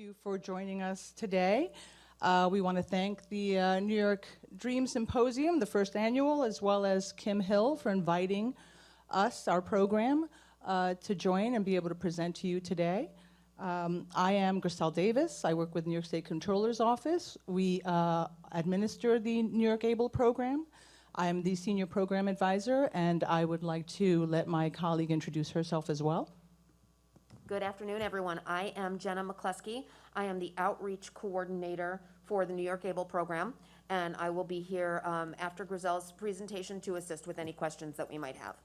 you for joining us today. We want to thank the New York Dream Symposium, the first annual, as well as Kim Hill for inviting us, our program, to join and be able to present to you today. I am Griselle Davis. I work with New York State Comptroller's Office. We administer the New York ABLE program. I am the Senior Program Advisor, and I would like to let my colleague introduce herself as well. Good afternoon, everyone. I am Jenna McCluskey. I am the Outreach Coordinator for the New York ABLE program, and I will be here after Griselle's presentation to assist with any questions that we might have.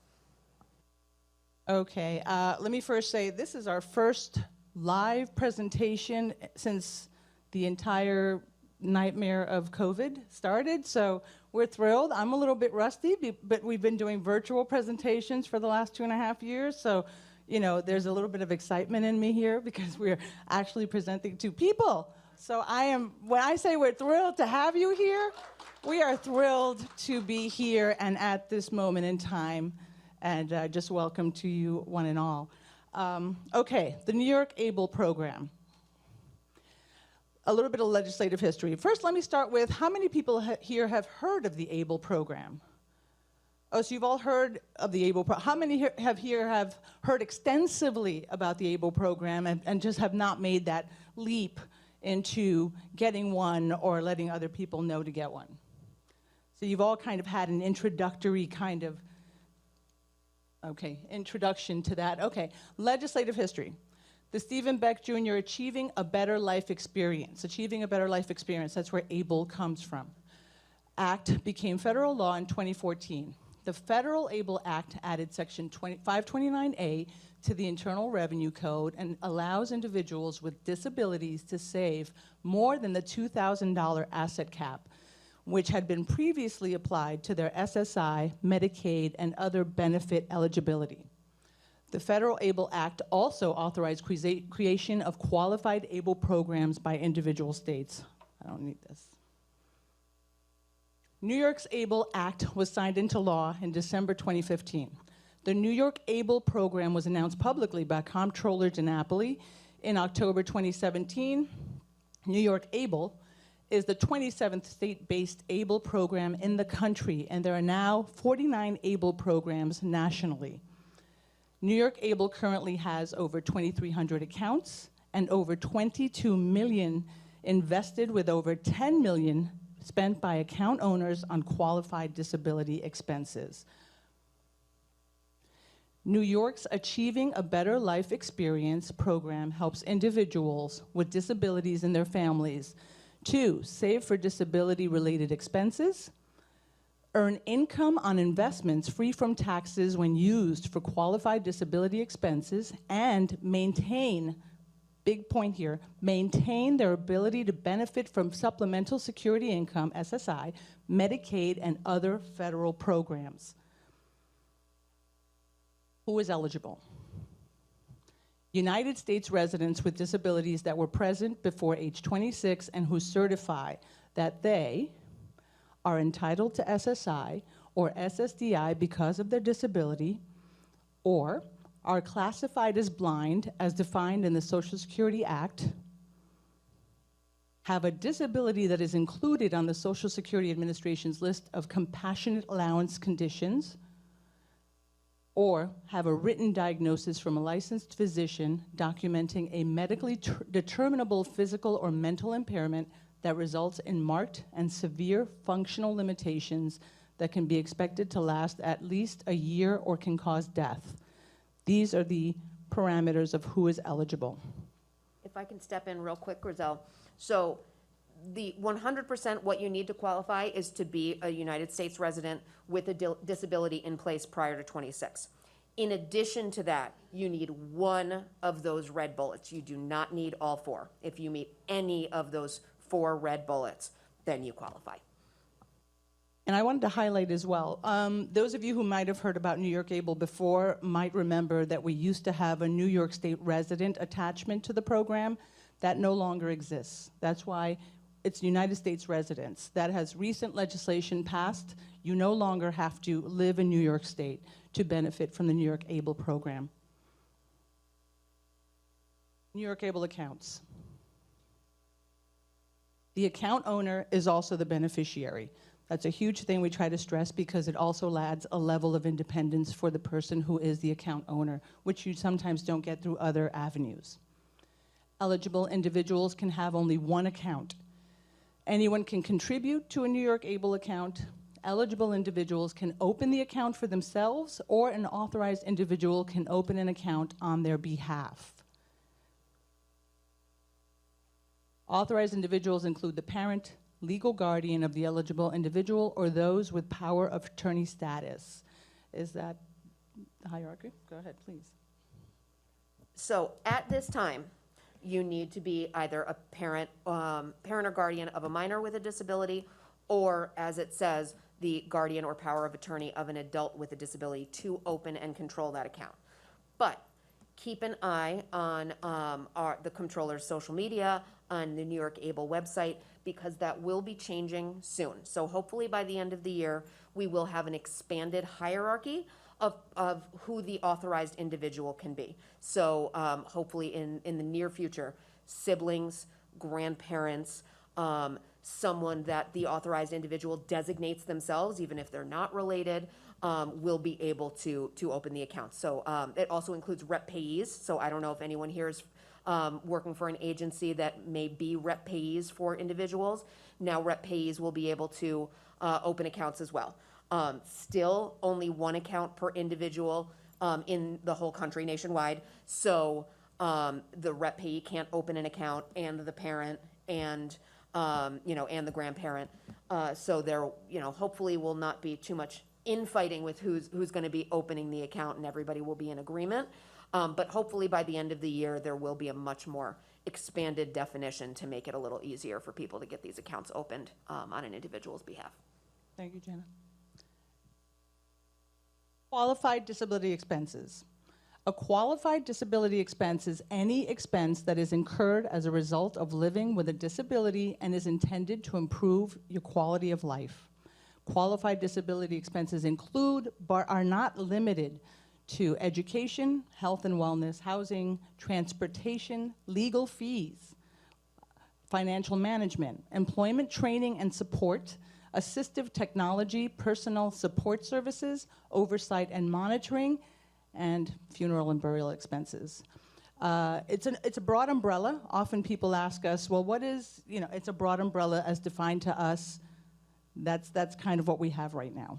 Okay, let me first say this is our first live presentation since the entire nightmare of COVID started, so we're thrilled. I'm a little bit rusty, but we've been doing virtual presentations for the last 2.5 years, so you know, there's a little bit of excitement in me here because we're actually presenting to people. So when I say we're thrilled to have you here, we are thrilled to be here and at this moment in time, and just welcome to you one and all. Okay, the New York ABLE program. A little bit of legislative history. First, let me start with how many people here have heard of the ABLE program? Oh, so you've all heard of the ABLE program. How many here have heard extensively about the ABLE program and just have not made that leap into getting one or letting other people know to get one? So you've all kind of had an introductory kind of, introduction to that. Okay, legislative history. The Stephen Beck Jr. Achieving a Better Life Experience. Achieving a Better Life Experience, that's where ABLE comes from. Act became federal law in 2014. The Federal ABLE Act added Section 529A to the Internal Revenue Code and allows individuals with disabilities to save more than the $2,000 asset cap, which had been previously applied to their SSI, Medicaid, and other benefit eligibility. The Federal ABLE Act also authorized creation of qualified ABLE programs by individual states. I don't need this. New York's ABLE Act was signed into law in December 2015. The New York ABLE program was announced publicly by Comptroller DiNapoli in October 2017. New York ABLE is the 27th state-based ABLE program in the country, and there are now 49 ABLE programs nationally. New York ABLE currently has over 2,300 accounts and over 22 million invested, with over 10 million spent by account owners on qualified disability expenses. New York's Achieving a Better Life Experience program helps individuals with disabilities and their families to save for disability-related expenses, earn income on investments free from taxes when used for qualified disability expenses, and maintain, big point here, maintain their ability to benefit from Supplemental Security Income, SSI, Medicaid, and other federal programs. Who is eligible? United States residents with disabilities that were present before age 26 and who certify that they are entitled to SSI or SSDI because of their disability, or are classified as blind as defined in the Social Security Act, have a disability that is included on the Social Security Administration's list of compassionate allowance conditions, or have a written diagnosis from a licensed physician documenting a medically determinable physical or mental impairment that results in marked and severe functional limitations that can be expected to last at least a year or can cause death. These are the parameters of who is eligible. If I can step in real quick, Griselle. So the 100% what you need to qualify is to be a United States resident with a disability in place prior to 26. In addition to that, you need one of those red bullets. You do not need all four. If you meet any of those 4 red bullets, then you qualify. And I wanted to highlight as well, those of you who might have heard about New York ABLE before might remember that we used to have a New York State resident attachment to the program. That no longer exists. That's why it's United States residents. That has recent legislation passed. You no longer have to live in New York State to benefit from the New York ABLE program. New York ABLE accounts. The account owner is also the beneficiary. That's a huge thing we try to stress because it also adds a level of independence for the person who is the account owner, which you sometimes don't get through other avenues. Eligible individuals can have only one account. Anyone can contribute to a New York ABLE account. Eligible individuals can open the account for themselves, or an authorized individual can open an account on their behalf. Authorized individuals include the parent, legal guardian of the eligible individual, or those with power of attorney status. Is that the hierarchy? Go ahead, please. So at this time, you need to be either a parent or guardian of a minor with a disability, or, as it says, the guardian or power of attorney of an adult with a disability to open and control that account. But keep an eye on the controller's social media, on the New York ABLE website, because that will be changing soon. So hopefully by the end of the year, we will have an expanded hierarchy of who the authorized individual can be. So hopefully in the near future, siblings, grandparents, someone that the authorized individual designates themselves, even if they're not related, will be able to open the account. So it also includes rep payees. So I don't know if anyone here is working for an agency that may be rep payees for individuals. Now rep payees will be able to open accounts as well. Still only one account per individual in the whole country nationwide. So the rep payee can't open an account, and the parent and and the grandparent. So there, hopefully will not be too much infighting with who's going to be opening the account, and everybody will be in agreement. But hopefully by the end of the year, there will be a much more expanded definition to make it a little easier for people to get these accounts opened on an individual's behalf. Thank you, Jenna. Qualified disability expenses. A qualified disability expense is any expense that is incurred as a result of living with a disability and is intended to improve your quality of life. Qualified disability expenses include, but are not limited to, education, health and wellness, housing, transportation, legal fees, financial management, employment training and support, assistive technology, personal support services, oversight and monitoring, and funeral and burial expenses. It's a broad umbrella. Often people ask us, well, what is, it's a broad umbrella as defined to us. That's kind of what we have right now.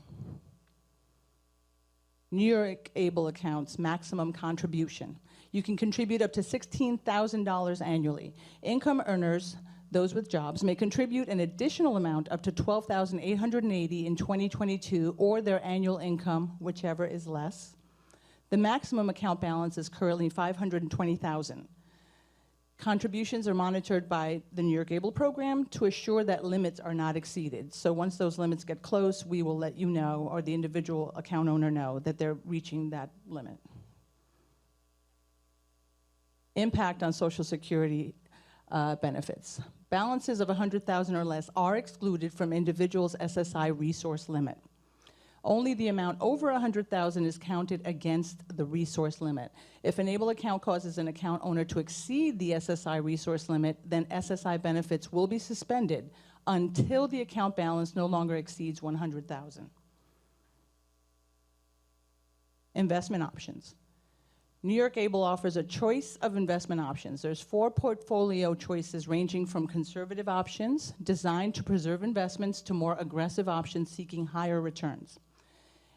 New York ABLE accounts, maximum contribution. You can contribute up to $16,000 annually. Income earners, those with jobs, may contribute an additional amount up to $12,880 in 2022, or their annual income, whichever is less. The maximum account balance is currently $520,000. Contributions are monitored by the New York ABLE program to assure that limits are not exceeded. So once those limits get close, we will let you know, or the individual account owner know, that they're reaching that limit. Impact on Social Security benefits. Balances of $100,000 or less are excluded from individuals' SSI resource limit. Only the amount over $100,000 is counted against the resource limit. If an ABLE account causes an account owner to exceed the SSI resource limit, then SSI benefits will be suspended until the account balance no longer exceeds $100,000. Investment options. New York ABLE offers a choice of investment options. There's 4 portfolio choices ranging from conservative options designed to preserve investments to more aggressive options seeking higher returns.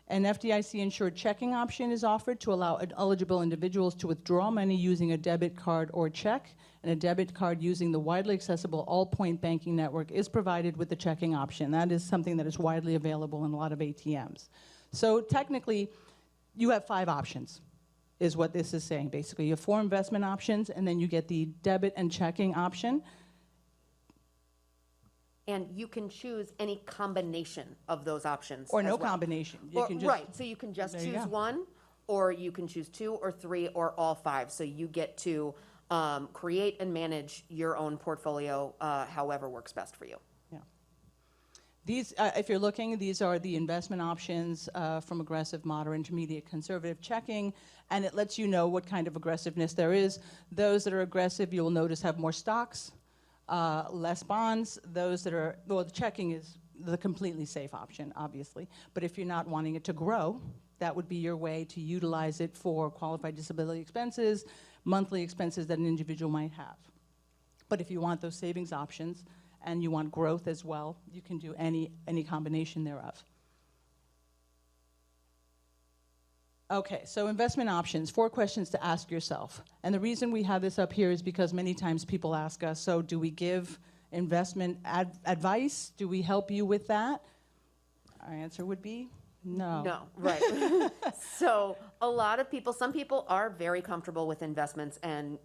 An FDIC-insured checking option is offered to allow eligible individuals to withdraw money using a debit card or check, and a debit card using the widely accessible all-point banking network is provided with the checking option. That is something that is widely available in a lot of ATMs. So technically, you have 5 options, is what this is saying. Basically, you have 4 investment options, and then you get the debit and checking option. And you can choose any combination of those options. Or no as well. combination. You can just, right, so you can just there you choose go. one, or you can choose 2 or 3 or all 5. So you get to create and manage your own portfolio however works best for you. Yeah. These, if you're looking, these are the investment options from aggressive, moderate, intermediate, conservative checking, and it lets you know what kind of aggressiveness there is. Those that are aggressive, you'll notice, have more stocks. less bonds, those that are, well, the checking is the completely safe option, obviously. But if you're not wanting it to grow, that would be your way to utilize it for qualified disability expenses, monthly expenses that an individual might have. But if you want those savings options and you want growth as well, you can do any combination thereof. Okay, so investment options, 4 questions to ask yourself. And the reason we have this up here is because many times people ask us, so do we give investment advice? Do we help you with that? Our answer would be no. No, right. So a lot of people, some people are very comfortable with investments and,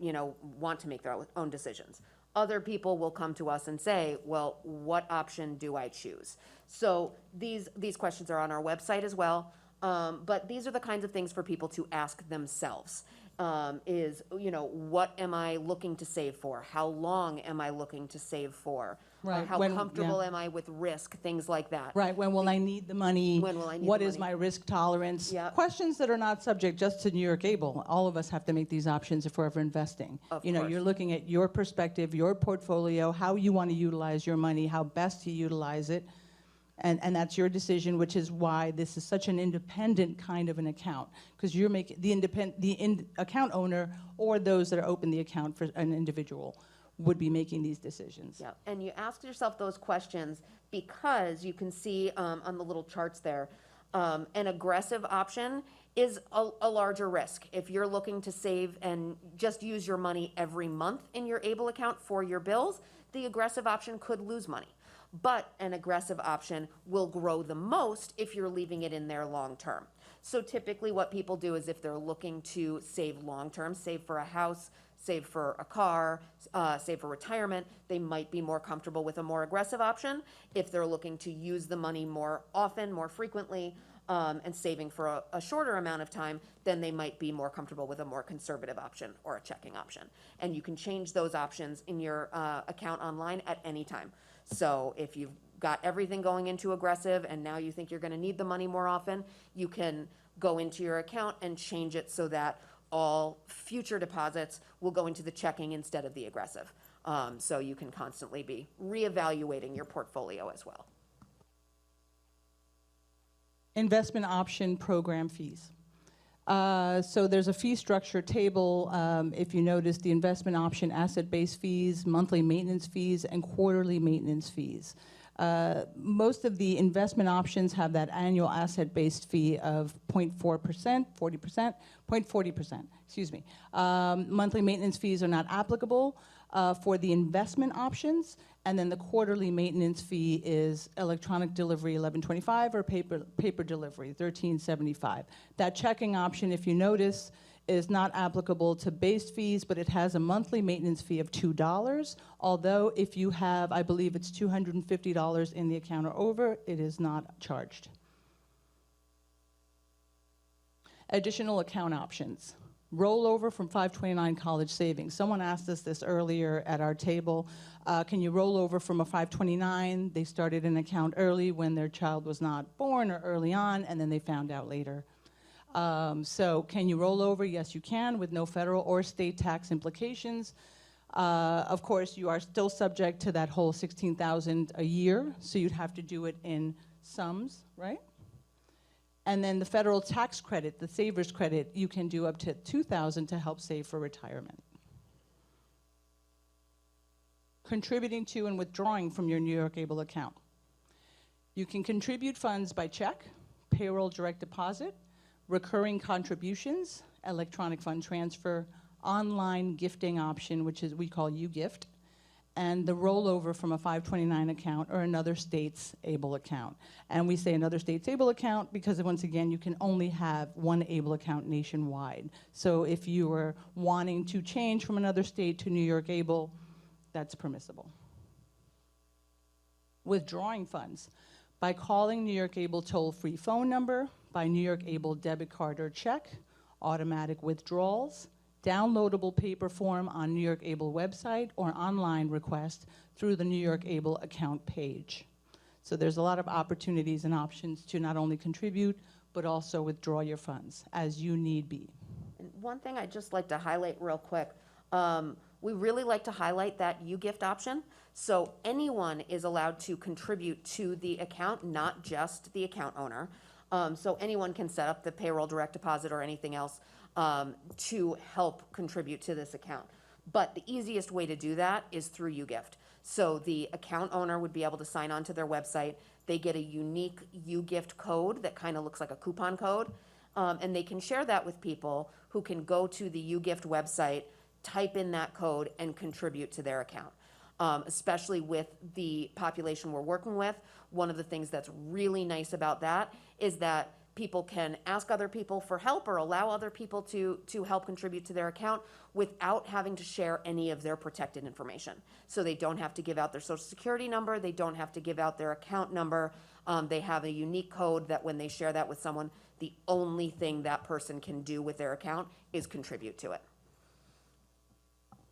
want to make their own decisions. Other people will come to us and say, well, what option do I choose? So these questions are on our website as well. But these are the kinds of things for people to ask themselves. What am I looking to save for? How long am I looking to save for? Right. How comfortable am I with risk? Things like that. Right. When will I need the money? When will I need What the is money? my risk tolerance? Yep. Questions that are not subject just to New York Able. All of us have to make these options if we're ever investing. Of course. You're looking at your perspective, your portfolio, how you want to utilize your money, how best to utilize it. And that's your decision, which is why this is such an independent kind of an account, because you're making the account owner or those that are open the account for an individual would be making these decisions. Yeah, and you ask yourself those questions because you can see on the little charts there, an aggressive option is a larger risk. If you're looking to save and just use your money every month in your ABLE account for your bills, the aggressive option could lose money. But an aggressive option will grow the most if you're leaving it in there long term. So typically what people do is if they're looking to save long term, save for a house, save for a car, save for retirement, they might be more comfortable with a more aggressive option. If they're looking to use the money more often, more frequently, and saving for a shorter amount of time, then they might be more comfortable with a more conservative option or a checking option. And you can change those options in your account online at any time. So if you've got everything going into aggressive and now you think you're going to need the money more often, you can go into your account and change it so that all future deposits will go into the checking instead of the aggressive. So you can constantly be reevaluating your portfolio as well. Investment option program fees. So there's a fee structure table. If you notice, the investment option asset-based fees, monthly maintenance fees, and quarterly maintenance fees. Most of the investment options have that annual asset-based fee of 0.4%, 0.40%, excuse me. Monthly maintenance fees are not applicable for the investment options, and then the quarterly maintenance fee is electronic delivery, $11.25, or paper delivery, $13.75. That checking option, if you notice, is not applicable to base fees, but it has a monthly maintenance fee of $2. Although if you have, I believe it's $250 in the account or over, it is not charged. Additional account options. Rollover from 529 college savings. Someone asked us this earlier at our table. Can you roll over from a 529? They started an account early when their child was not born or early on, and then they found out later. So can you roll over? Yes, you can, with no federal or state tax implications. Of course, you are still subject to that whole $16,000 a year, so you'd have to do it in sums, right? And then the federal tax credit, the saver's credit, you can do up to $2,000 to help save for retirement. Contributing to and withdrawing from your New York Able account. You can contribute funds by check, payroll direct deposit, recurring contributions, electronic fund transfer, online gifting option, which is we call UGift, and the rollover from a 529 account or another state's ABLE account. And we say another state's ABLE account because, once again, you can only have one ABLE account nationwide. So if you were wanting to change from another state to New York ABLE, that's permissible. Withdrawing funds by calling New York ABLE toll-free phone number, by New York ABLE debit card or check, automatic withdrawals, downloadable paper form on New York ABLE website, or online request through the New York ABLE account page. So there's a lot of opportunities and options to not only contribute, but also withdraw your funds as you need be. And one thing I'd just like to highlight real quick, we really like to highlight that U-Gift option. So anyone is allowed to contribute to the account, not just the account owner. So anyone can set up the payroll, direct deposit, or anything else to help contribute to this account. But the easiest way to do that is through U-Gift. So the account owner would be able to sign on to their website. They get a unique U-Gift code that kind of looks like a coupon code. And they can share that with people who can go to the U-Gift website, type in that code, and contribute to their account. Especially with the population we're working with, one of the things that's really nice about that is that people can ask other people for help or allow other people to help contribute to their account without having to share any of their protected information. So they don't have to give out their social security number, they don't have to give out their account number. They have a unique code that when they share that with someone, the only thing that person can do with their account is contribute to it.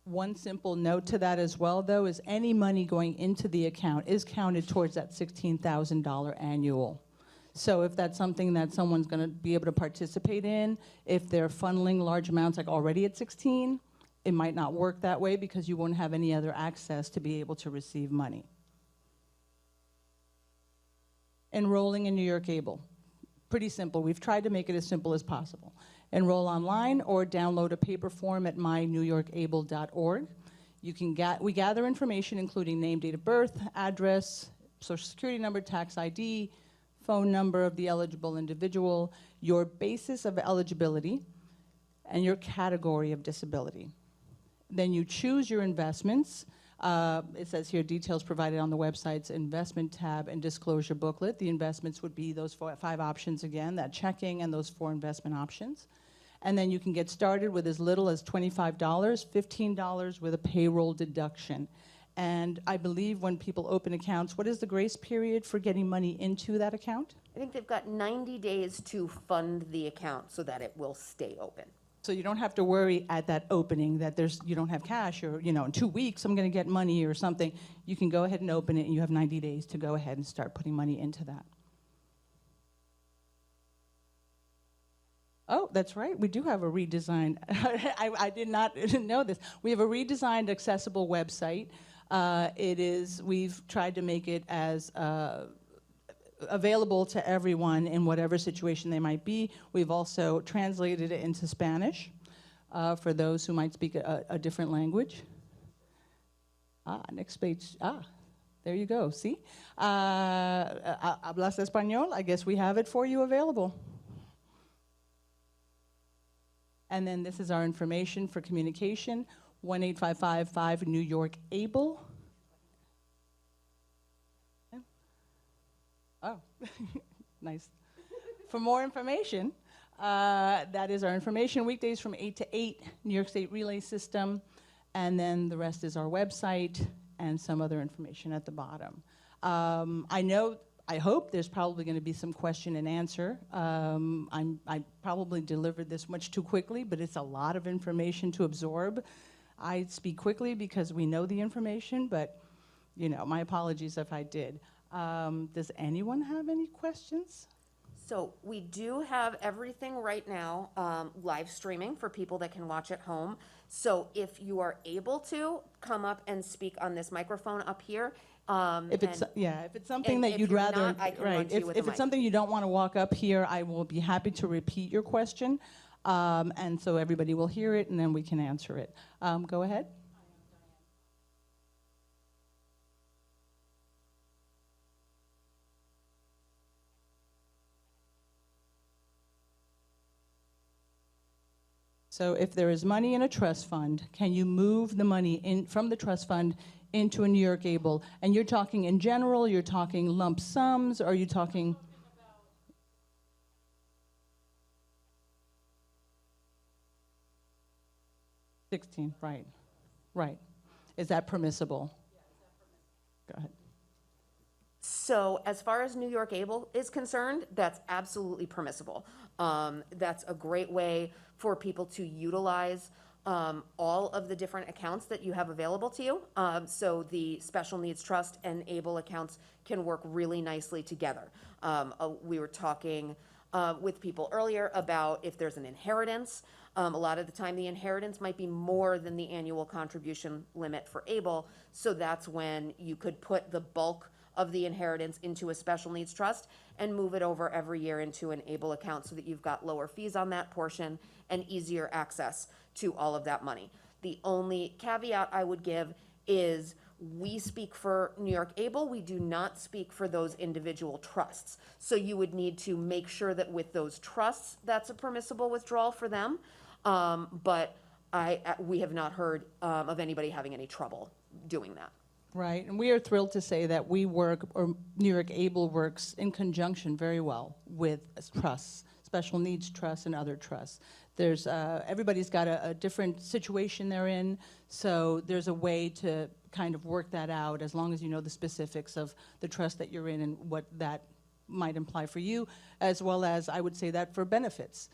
One simple note to that as well, though, is any money going into the account is counted towards that $16,000 annual. So if that's something that someone's going to be able to participate in, if they're funneling large amounts like already at 16, it might not work that way because you won't have any other access to be able to receive money. Enrolling in New York Able. Pretty simple. We've tried to make it as simple as possible. Enroll online or download a paper form at mynewyorkable.org. We gather information including name, date of birth, address, social security number, tax ID, phone number of the eligible individual, your basis of eligibility, and your category of disability. Then you choose your investments. It says here details provided on the website's investment tab and disclosure booklet. The investments would be those 5 options again, that checking and those 4 investment options. And then you can get started with as little as $25, $15 with a payroll deduction. And I believe when people open accounts, what is the grace period for getting money into that account? I think they've got 90 days to fund the account so that it will stay open. So you don't have to worry at that opening that you don't have cash or, in 2 weeks I'm going to get money or something. You can go ahead and open it and you have 90 days to go ahead and start putting money into that. Oh, that's right. We do have a redesigned, I did not know this. We have a redesigned accessible website. We've tried to make it as available to everyone in whatever situation they might be. We've also translated it into Spanish for those who might speak a different language. Next page. There you go. See? Hablas español? I guess we have it for you available. And then this is our information for communication, 1-855-5 New York ABLE. Oh, nice. For more information, that is our information. Weekdays from 8 to 8, New York State Relay System, and then the rest is our website and some other information at the bottom. I hope there's probably going to be some question and answer. I probably delivered this much too quickly, but it's a lot of information to absorb. I speak quickly because we know the information, but my apologies if I did. Does anyone have any questions? So we do have everything right now live streaming for people that can watch at home. So if you are able to come up and speak on this microphone up here. If it's something that you'd rather, not, I can run to you with if the it's mic. something you don't want to walk up here, I will be happy to repeat your question, and so everybody will hear it, and then we can answer it. Go ahead. So if there is money in a trust fund, can you move the money from the trust fund into a New York ABLE? And you're talking in general, you're talking lump sums, or are you talking? 16, right. Is that permissible? Yeah, is that permissible? Go ahead. So as far as New York ABLE is concerned, that's absolutely permissible. That's a great way for people to utilize all of the different accounts that you have available to you. So the Special Needs Trust and ABLE accounts can work really nicely together. We were talking with people earlier about if there's an inheritance, A lot of the time, the inheritance might be more than the annual contribution limit for ABLE, so that's when you could put the bulk of the inheritance into a special needs trust and move it over every year into an ABLE account so that you've got lower fees on that portion and easier access to all of that money. The only caveat I would give is we speak for New York ABLE, we do not speak for those individual trusts. So you would need to make sure that with those trusts, that's a permissible withdrawal for them. But we have not heard of anybody having any trouble doing that. Right, and we are thrilled to say that we work, or New York ABLE works in conjunction very well with trusts, special needs trusts and other trusts. There's, everybody's got a different situation they're in, so there's a way to kind of work that out as long as you know the specifics of the trust that you're in and what that might imply for you, as well as I would say that for benefits.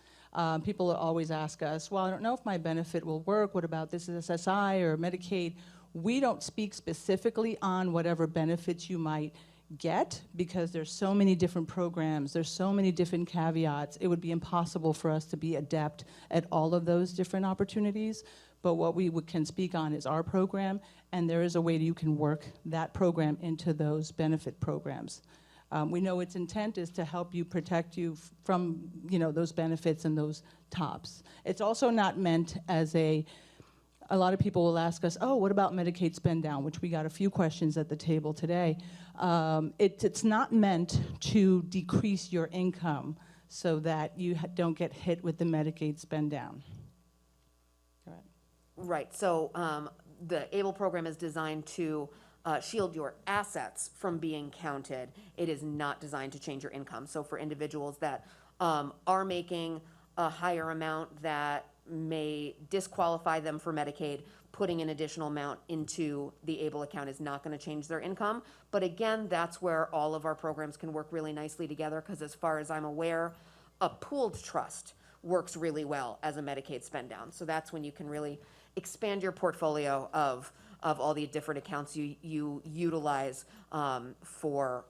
People always ask us, well, I don't know if my benefit will work, what about this SSI or Medicaid? We don't speak specifically on whatever benefits you might get because there's so many different programs, there's so many different caveats. It would be impossible for us to be adept at all of those different opportunities. But what we can speak on is our program, and there is a way that you can work that program into those benefit programs. We know its intent is to help you protect you from, those benefits and those tops. It's also not meant as a lot of people will ask us, oh, what about Medicaid spend down, which we got a few questions at the table today. It's not meant to decrease your income so that you don't get hit with the Medicaid spend down. Go ahead. Right, so the ABLE program is designed to shield your assets from being counted. It is not designed to change your income. So for individuals that are making a higher amount that may disqualify them for Medicaid, putting an additional amount into the ABLE account is not going to change their income. But again, that's where all of our programs can work really nicely together, because as far as I'm aware, a pooled trust works really well as a Medicaid spend down. So that's when you can really expand your portfolio of all the different accounts you utilize for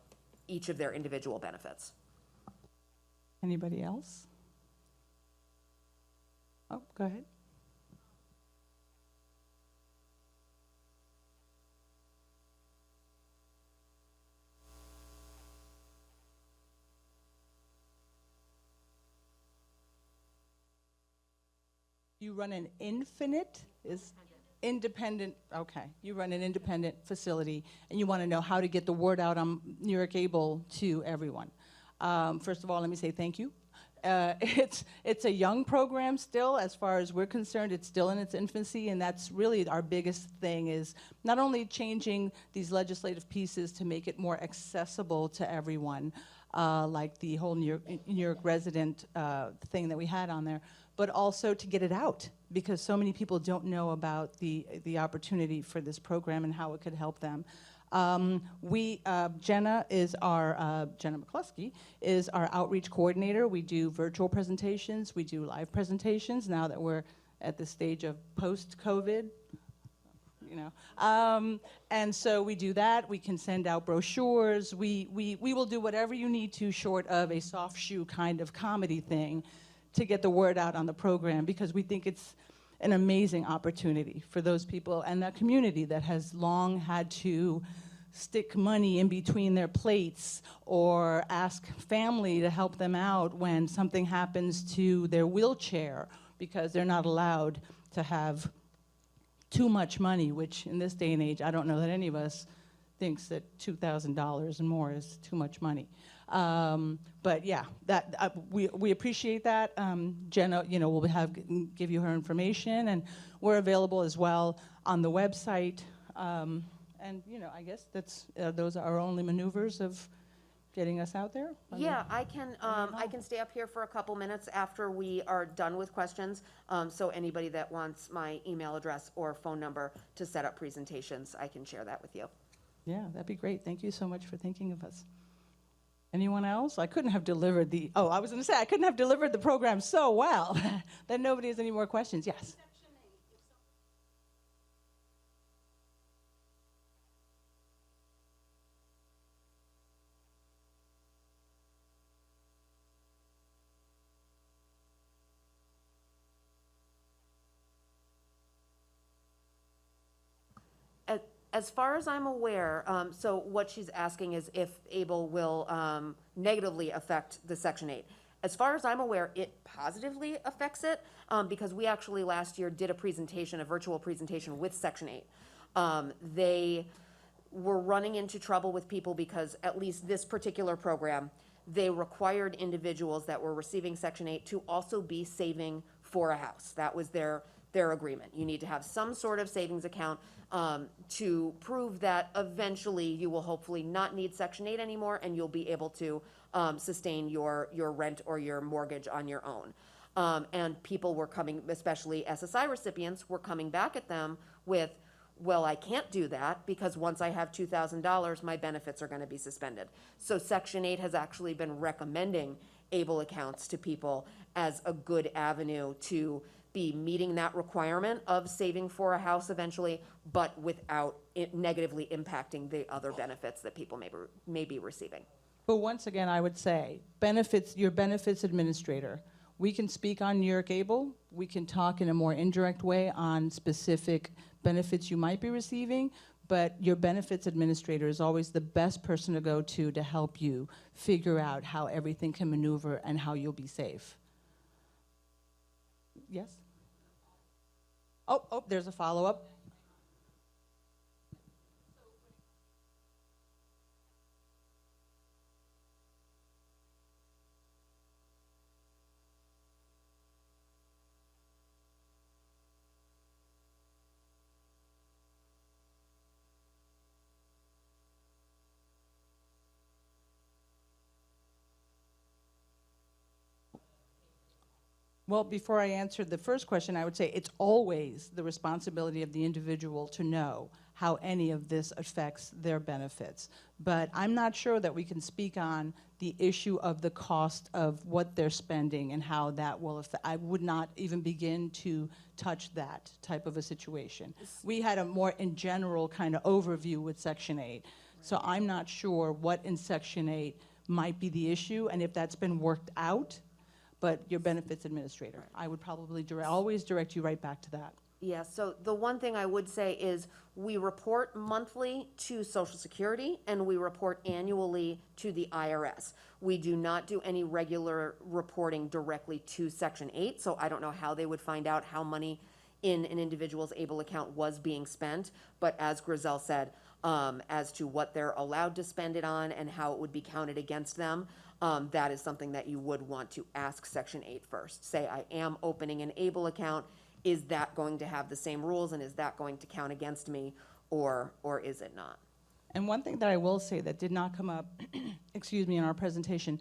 each of their individual benefits. Anybody else? Oh, go ahead. You run an independent, okay. You run an independent facility, and you want to know how to get the word out on New York ABLE to everyone. First of all, let me say thank you. It's a young program still, as far as we're concerned. It's still in its infancy, and that's really our biggest thing, is not only changing these legislative pieces to make it more accessible to everyone, like the whole New York resident thing that we had on there, but also to get it out, because so many people don't know about the opportunity for this program and how it could help them. Jenna McCluskey is our outreach coordinator. We do virtual presentations, we do live presentations now that we're at the stage of post-COVID, and so we do that. We can send out brochures. We will do whatever you need to, short of a soft shoe kind of comedy thing, to get the word out on the program, because we think it's an amazing opportunity for those people and that community that has long had to stick money in between their plates or ask family to help them out when something happens to their wheelchair, because they're not allowed to have too much money, which in this day and age, I don't know that any of us thinks that $2,000 and more is too much money. But yeah, we appreciate that. Jenna, we'll give you her information, and we're available as well on the website. And I guess those are our only maneuvers of getting us out there. Yeah, I can stay up here for a couple minutes after we are done with questions. So anybody that wants my email address or phone number to set up presentations, I can share that with you. Yeah, that'd be great. Thank you so much for thinking of us. Anyone else? I couldn't have delivered I couldn't have delivered the program so well that nobody has any more questions. Yes. As far as I'm aware, so what she's asking is if ABLE will negatively affect the Section 8. As far as I'm aware, it positively affects it, because we actually last year did a virtual presentation with Section 8. They were running into trouble with people because at least this particular program, they required individuals that were receiving Section 8 to also be saving for a house. That was their agreement. You need to have some sort of savings account to prove that eventually you will hopefully not need Section 8 anymore and you'll be able to sustain your rent or your mortgage on your own. And people were coming, especially SSI recipients, were coming back at them with, well, I can't do that because once I have $2,000, my benefits are going to be suspended. So Section 8 has actually been recommending ABLE accounts to people as a good avenue to be meeting that requirement of saving for a house eventually, but without it negatively impacting the other benefits that people may be receiving. But once again, I would say, your benefits administrator. We can speak on New York ABLE. We can talk in a more indirect way on specific benefits you might be receiving, but your benefits administrator is always the best person to go to help you figure out how everything can maneuver and how you'll be safe. Yes? Oh, there's a follow-up. Well, before I answer the first question, I would say it's always the responsibility of the individual to know how any of this affects their benefits. But I'm not sure that we can speak on the issue of the cost of what they're spending and how that will affect. I would not even begin to touch that type of a situation. We had a more in general kind of overview with Section 8. So I'm not sure what in Section 8 might be the issue and if that's been worked out. But your benefits administrator, I would probably always direct you right back to that. Yeah, so the one thing I would say is we report monthly to Social Security and we report annually to the IRS. We do not do any regular reporting directly to Section 8, so I don't know how they would find out how money in an individual's ABLE account was being spent. But as Grizel said, as to what they're allowed to spend it on and how it would be counted against them, that is something that you would want to ask Section 8 first. Say, I am opening an ABLE account. Is that going to have the same rules and is that going to count against me or is it not? And one thing that I will say that did not come up, excuse me, in our presentation,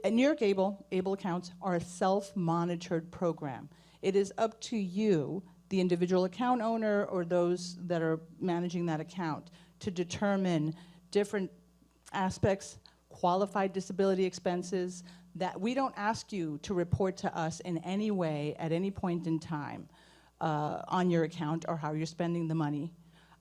New York ABLE accounts are a self-monitored program. It is up to you, the individual account owner or those that are managing that account, to determine different aspects, qualified disability expenses, that we don't ask you to report to us in any way at any point in time on your account or how you're spending the money.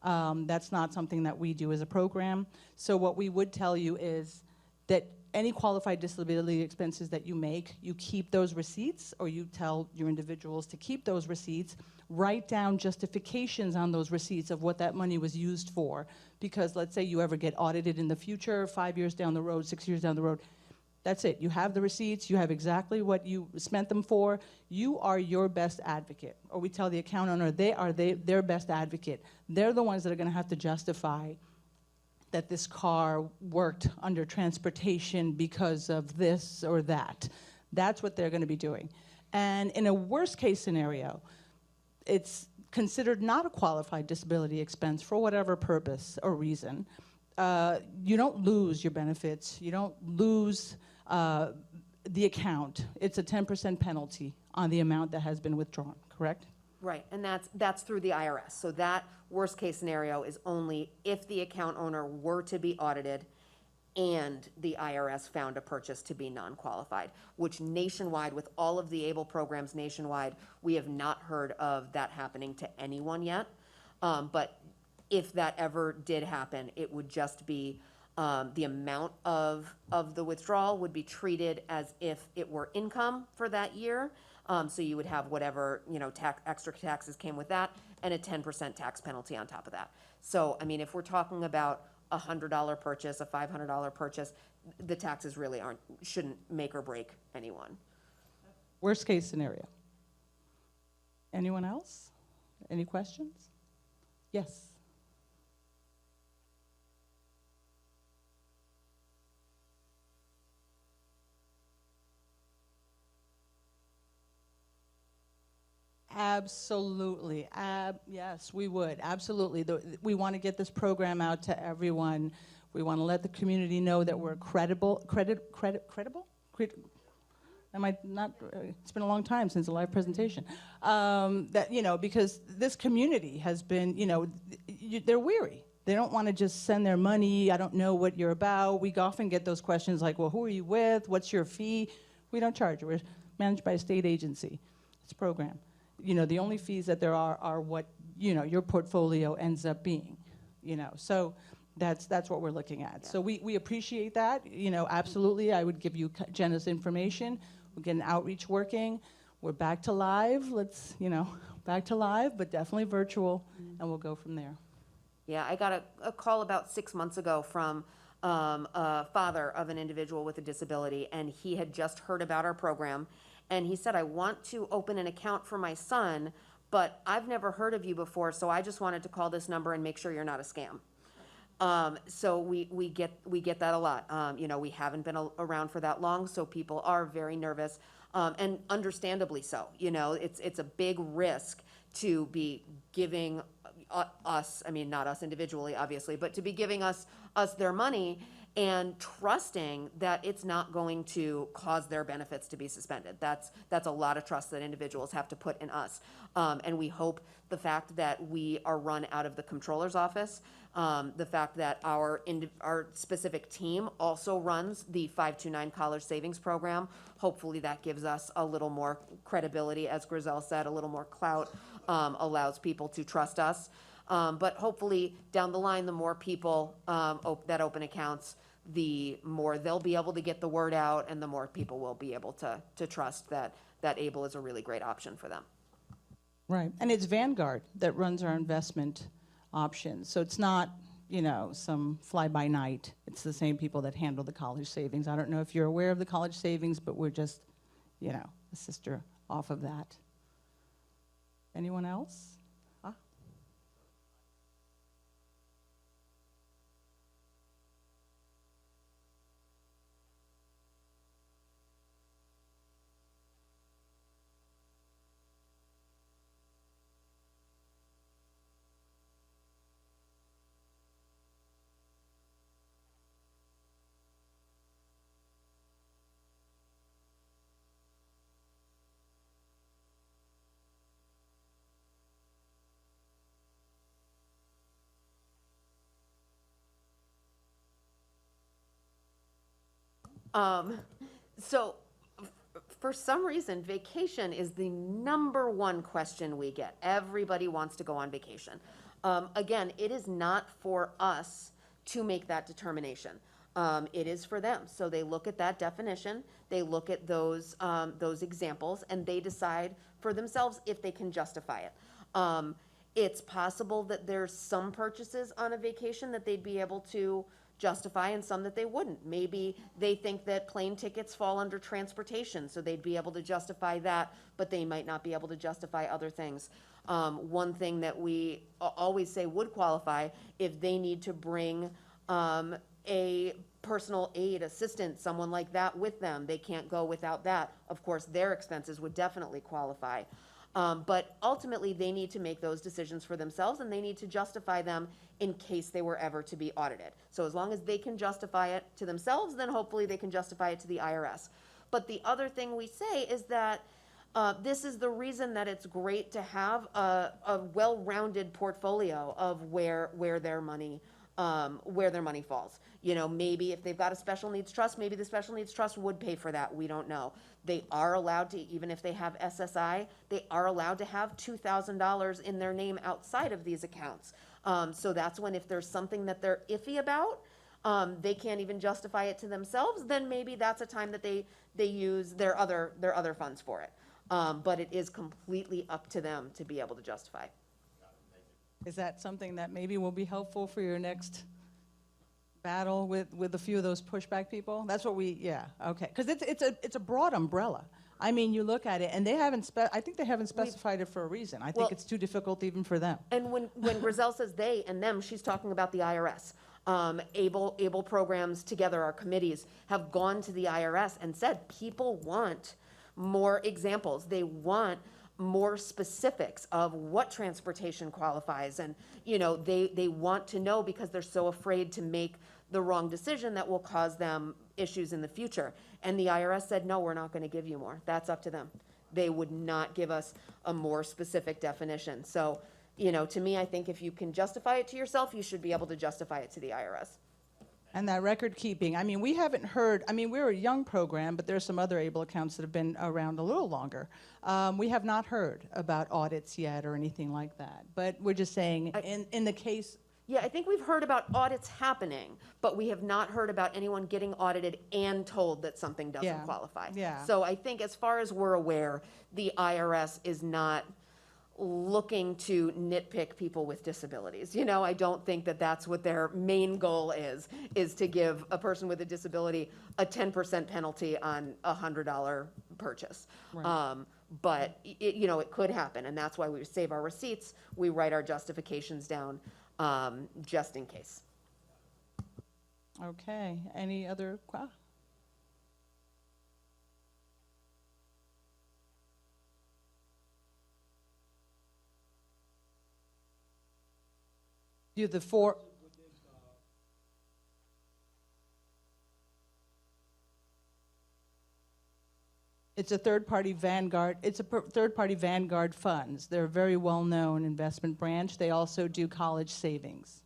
That's not something that we do as a program. So what we would tell you is that any qualified disability expenses that you make, you keep those receipts, or you tell your individuals to keep those receipts, write down justifications on those receipts of what that money was used for. Because let's say you ever get audited in the future, 5 years down the road, 6 years down the road, that's it. You have the receipts, you have exactly what you spent them for. You are your best advocate. Or we tell the account owner they are their best advocate. They're the ones that are gonna have to justify that this car worked under transportation because of this or that. That's what they're gonna be doing. And in a worst case scenario, it's considered not a qualified disability expense for whatever purpose or reason. You don't lose your benefits. You don't lose the account. It's a 10% penalty on the amount that has been withdrawn, correct? Right, and that's through the IRS. So that worst case scenario is only if the account owner were to be audited and the IRS found a purchase to be non-qualified, which nationwide, with all of the ABLE programs nationwide, we have not heard of that happening to anyone yet. But if that ever did happen, it would just be the amount of the withdrawal would be treated as if it were income for that year. So you would have whatever, extra taxes came with that, and a 10% tax penalty on top of that. So, I mean, if we're talking about a $100 purchase, a $500 purchase, the taxes really shouldn't make or break anyone. Worst case scenario. Anyone else? Any questions? Yes. Absolutely. Yes, we would. Absolutely. We want to get this program out to everyone. We want to let the community know that we're credible? Am I not? It's been a long time since a live presentation. That, you know, because this community has been, you know, they're weary. They don't want to just send their money. I don't know what you're about. We often get those questions like, well, who are you with? What's your fee? We don't charge. We're managed by a state agency. It's a program. You know, the only fees that there are what, you know, your portfolio ends up being, you know. So that's what we're looking at. Yeah. So we appreciate that. You know, absolutely. I would give you Jenna's information. We'll get an outreach working. We're back to live. Let's, you know, back to live, but definitely virtual, and we'll go from there. Yeah, I got a call about 6 months ago from a father of an individual with a disability, and he had just heard about our program. And he said, I want to open an account for my son, but I've never heard of you before, so I just wanted to call this number and make sure you're not a scam. So we get that a lot. You know, we haven't been around for that long, so people are very nervous, and understandably so. You know, it's a big risk to be giving us, I mean, not us individually, obviously, but to be giving us their money and trusting that it's not going to cause their benefits to be suspended. That's a lot of trust that individuals have to put in us. And we hope the fact that we are run out of the comptroller's office, the fact that our specific team also runs the 529 College Savings Program, hopefully that gives us a little more credibility, as Grizel said, a little more clout, allows people to trust us. But hopefully down the line, the more people that open accounts, the more they'll be able to get the word out, and the more people will be able to trust that ABLE is a really great option for them. Right, and it's Vanguard that runs our investment options. So it's not, you know, some fly-by-night. It's the same people that handle the college savings. I don't know if you're aware of the college savings, but we're just, you know, a sister off of that. Anyone else? So for some reason, vacation is the #1 question we get. Everybody wants to go on vacation. Again, it is not for us to make that determination. It is for them. So they look at that definition, they look at those examples, and they decide for themselves if they can justify it. It's possible that there's some purchases on a vacation that they'd be able to justify and some that they wouldn't. Maybe they think that plane tickets fall under transportation, so they'd be able to justify that, but they might not be able to justify other things. One thing that we always say would qualify, if they need to bring a personal aid assistant, someone like that with them, they can't go without that. Of course, their expenses would definitely qualify. But ultimately, they need to make those decisions for themselves, and they need to justify them in case they were ever to be audited. So as long as they can justify it to themselves, then hopefully they can justify it to the IRS. But the other thing we say is that this is the reason that it's great to have a well-rounded portfolio of where their money falls. You know, maybe if they've got a special needs trust, maybe the special needs trust would pay for that. We don't know. They are allowed to, even if they have SSI, they are allowed to have $2,000 in their name outside of these accounts. So that's when, if there's something that they're iffy about, they can't even justify it to themselves, then maybe that's a time that they use their other funds for it. But it is completely up to them to be able to justify. Is that something that maybe will be helpful for your next battle with a few of those pushback people? That's what yeah, okay. Because it's a broad umbrella. I mean, you look at it, and I think they haven't specified it for a reason. I Well- think it's too difficult even for them. And when Grizel says they and them, she's talking about the IRS. Able programs together, our committees, have gone to the IRS and said, people want more examples. They want more specifics of what transportation qualifies. And, they want to know because they're so afraid to make the wrong decision that will cause them issues in the future. And the IRS said, no, we're not going to give you more. That's up to them. They would not give us a more specific definition. So, to me, I think if you can justify it to yourself, you should be able to justify it to the IRS. And that record keeping, I mean, we haven't heard, I mean, we're a young program, but there's some other able accounts that have been around a little longer. We have not heard about audits yet or anything like that. But we're just saying, in the case. Yeah, I think we've heard about audits happening, but we have not heard about anyone getting audited and told that something doesn't qualify. Yeah. So I think as far as we're aware, the IRS is not looking to nitpick people with disabilities. I don't think that that's what their main goal is to give a person with a disability a 10% penalty on a $100 purchase. Right. But it could happen, and that's why we save our receipts, we write our justifications down, just in case. Okay, any other You the four. It's a third-party Vanguard. It's a third-party Vanguard funds. They're a very well-known investment branch. They also do college savings.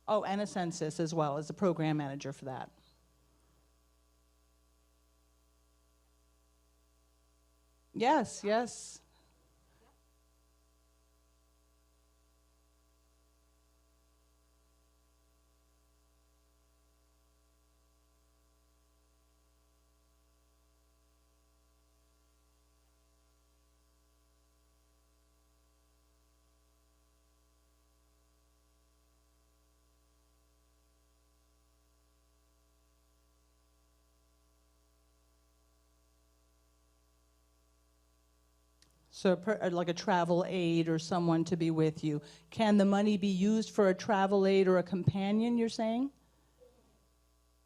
Oh, and a census as well as the program manager for that. Yes, yes. So like a travel aide or someone to be with you. Can the money be used for a travel aide or a companion, you're saying?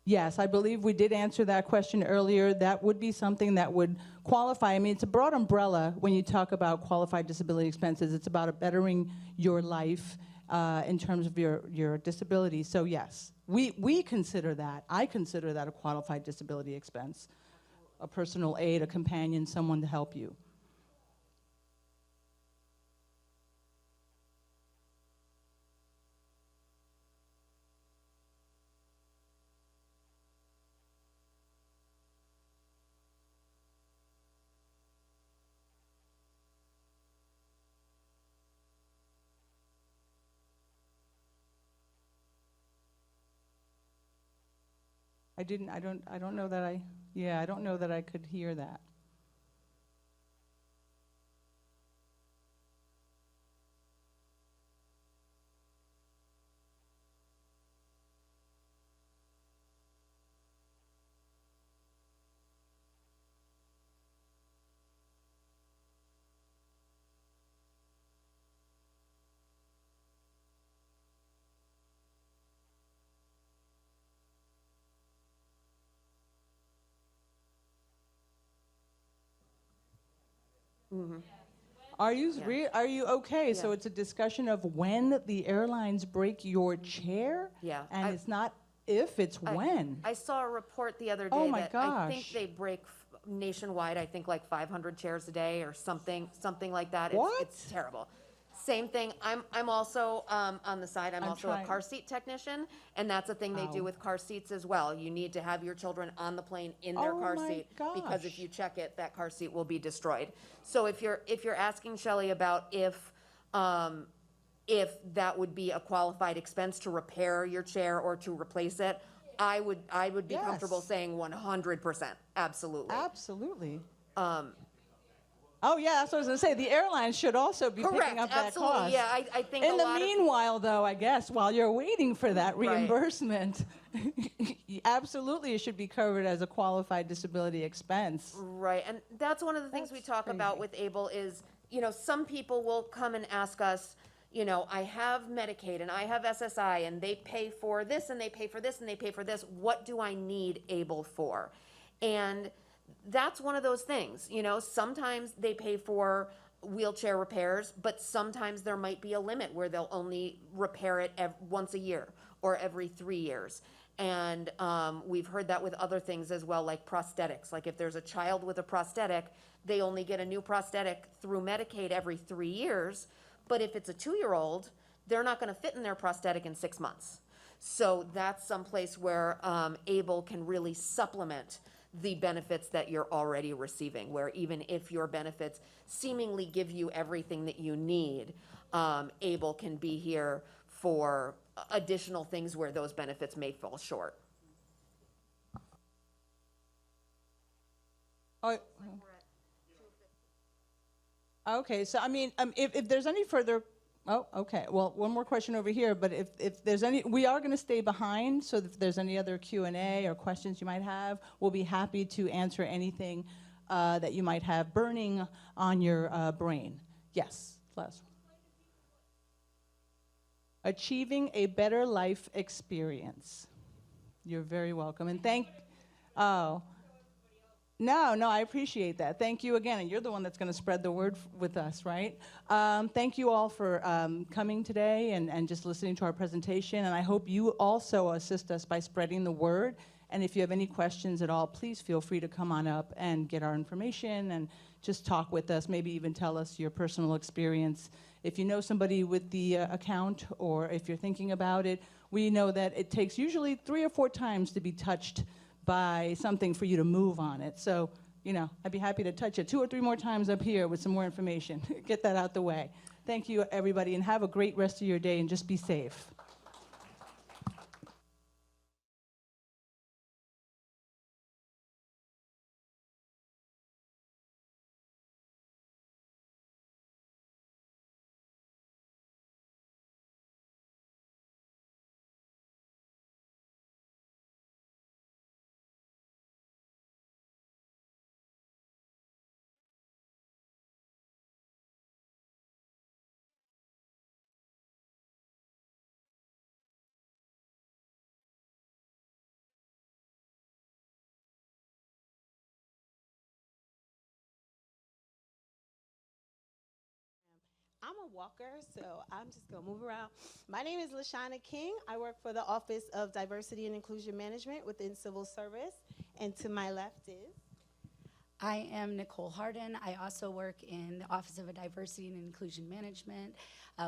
Yes, I believe we did answer that question earlier. That would be something that would qualify. I mean, it's a broad umbrella when you talk about qualified disability expenses. It's about bettering your life in terms of your disability. So yes, we consider that. I consider that a qualified disability expense. A personal aide, a companion, someone to help you. I don't know that I don't know that I could hear that. Mm-hmm. Are you okay? So Yeah. it's a discussion of when the airlines break your chair? Yeah. And it's not if, it's when. I saw a report the other day Oh my that I think gosh. they break nationwide, I think like 500 chairs a day or something like that. What? It's terrible. Same thing. I'm also on the side. I'm also trying- a car seat technician, and that's a thing they do Wow. with car seats as well. You need to have your children on the plane in their Oh car my seat because if gosh. you check it, that car seat will be destroyed. So if you're asking Shelley about if that would be a qualified expense to repair your chair or to replace it, I would be comfortable Yes. saying 100%, absolutely. Absolutely. Oh, yeah, that's what I was going to say. The airlines should also be picking Correct, up that absolutely, cost. yeah, I think a In the lot of. meanwhile, though, I guess, while you're waiting for that Right. reimbursement, absolutely it should be covered as a qualified disability expense. Right, and that's one of the things we That's talk about crazy. with ABLE is, some people will come and ask us, I have Medicaid and I have SSI and they pay for this and they pay for this and they pay for this. What do I need ABLE for? And that's one of those things, sometimes they pay for wheelchair repairs, but sometimes there might be a limit where they'll only repair it once a year or every 3 years. And we've heard that with other things as well, like prosthetics. Like if there's a child with a prosthetic, they only get a new prosthetic through Medicaid every 3 years. But if it's a 2-year-old, they're not going to fit in their prosthetic in 6 months. So that's someplace where ABLE can really supplement the benefits that you're already receiving, where even if your benefits seemingly give you everything that you need, ABLE can be here for additional things where those benefits may fall short. Oh, okay, so I mean, if there's any further, oh, okay, well, one more question over here, but if there's any, we are going to stay behind, so if there's any other Q&A or questions you might have, we'll be happy to answer anything that you might have burning on your brain. Yes, last one. Achieving a better life experience. You're very welcome, and oh. No, I appreciate that. Thank you again, and you're the one that's going to spread the word with us, right? Thank you all for coming today and just listening to our presentation, and I hope you also assist us by spreading the word, and if you have any questions at all, please feel free to come on up and get our information and just talk with us, maybe even tell us your personal experience. If you know somebody with the account or if you're thinking about it, we know that it takes usually 3 or 4 times to be touched by something for you to move on it. So, I'd be happy to touch it 2 or 3 more times up here with some more information. Get that out the way. Thank you, everybody, and have a great rest of your day, and just be safe. I'm a walker, so I'm just going to move around. My name is LaShawna King. I work for the Office of Diversity and Inclusion Management within Civil Service. And to my left is? I am Nicole Harden. I also work in the Office of Diversity and Inclusion Management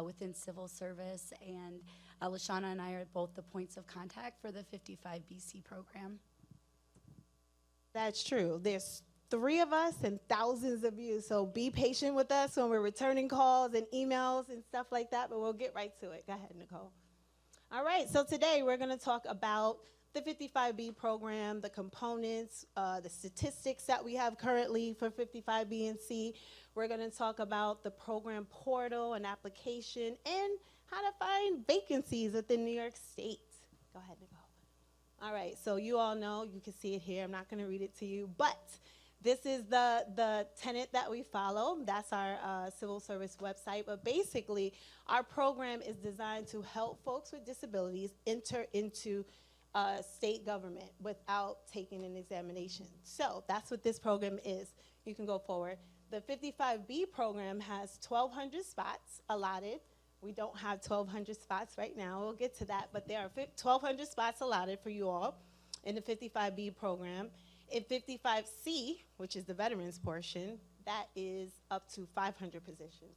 within Civil Service. And LaShawna and I are both the points of contact for the 55BC program. That's true. There's 3 of us and thousands of you, so be patient with us when we're returning calls and emails and stuff like that, but we'll get right to it. Go ahead, Nicole. All right, so today we're going to talk about the 55B program, the components, the statistics that we have currently for 55B and C. We're going to talk about the program portal and application and how to find vacancies within New York State. Go ahead, Nicole. All right, so you all know, you can see it here. I'm not going to read it to you, but this is the tenet that we follow. That's our civil service website. But basically, our program is designed to help folks with disabilities enter into state government without taking an examination. So that's what this program is. You can go forward. The 55B program has 1,200 spots allotted. We don't have 1,200 spots right now. We'll get to that. But there are 1,200 spots allotted for you all in the 55B program. In 55C, which is the veterans portion, that is up to 500 positions.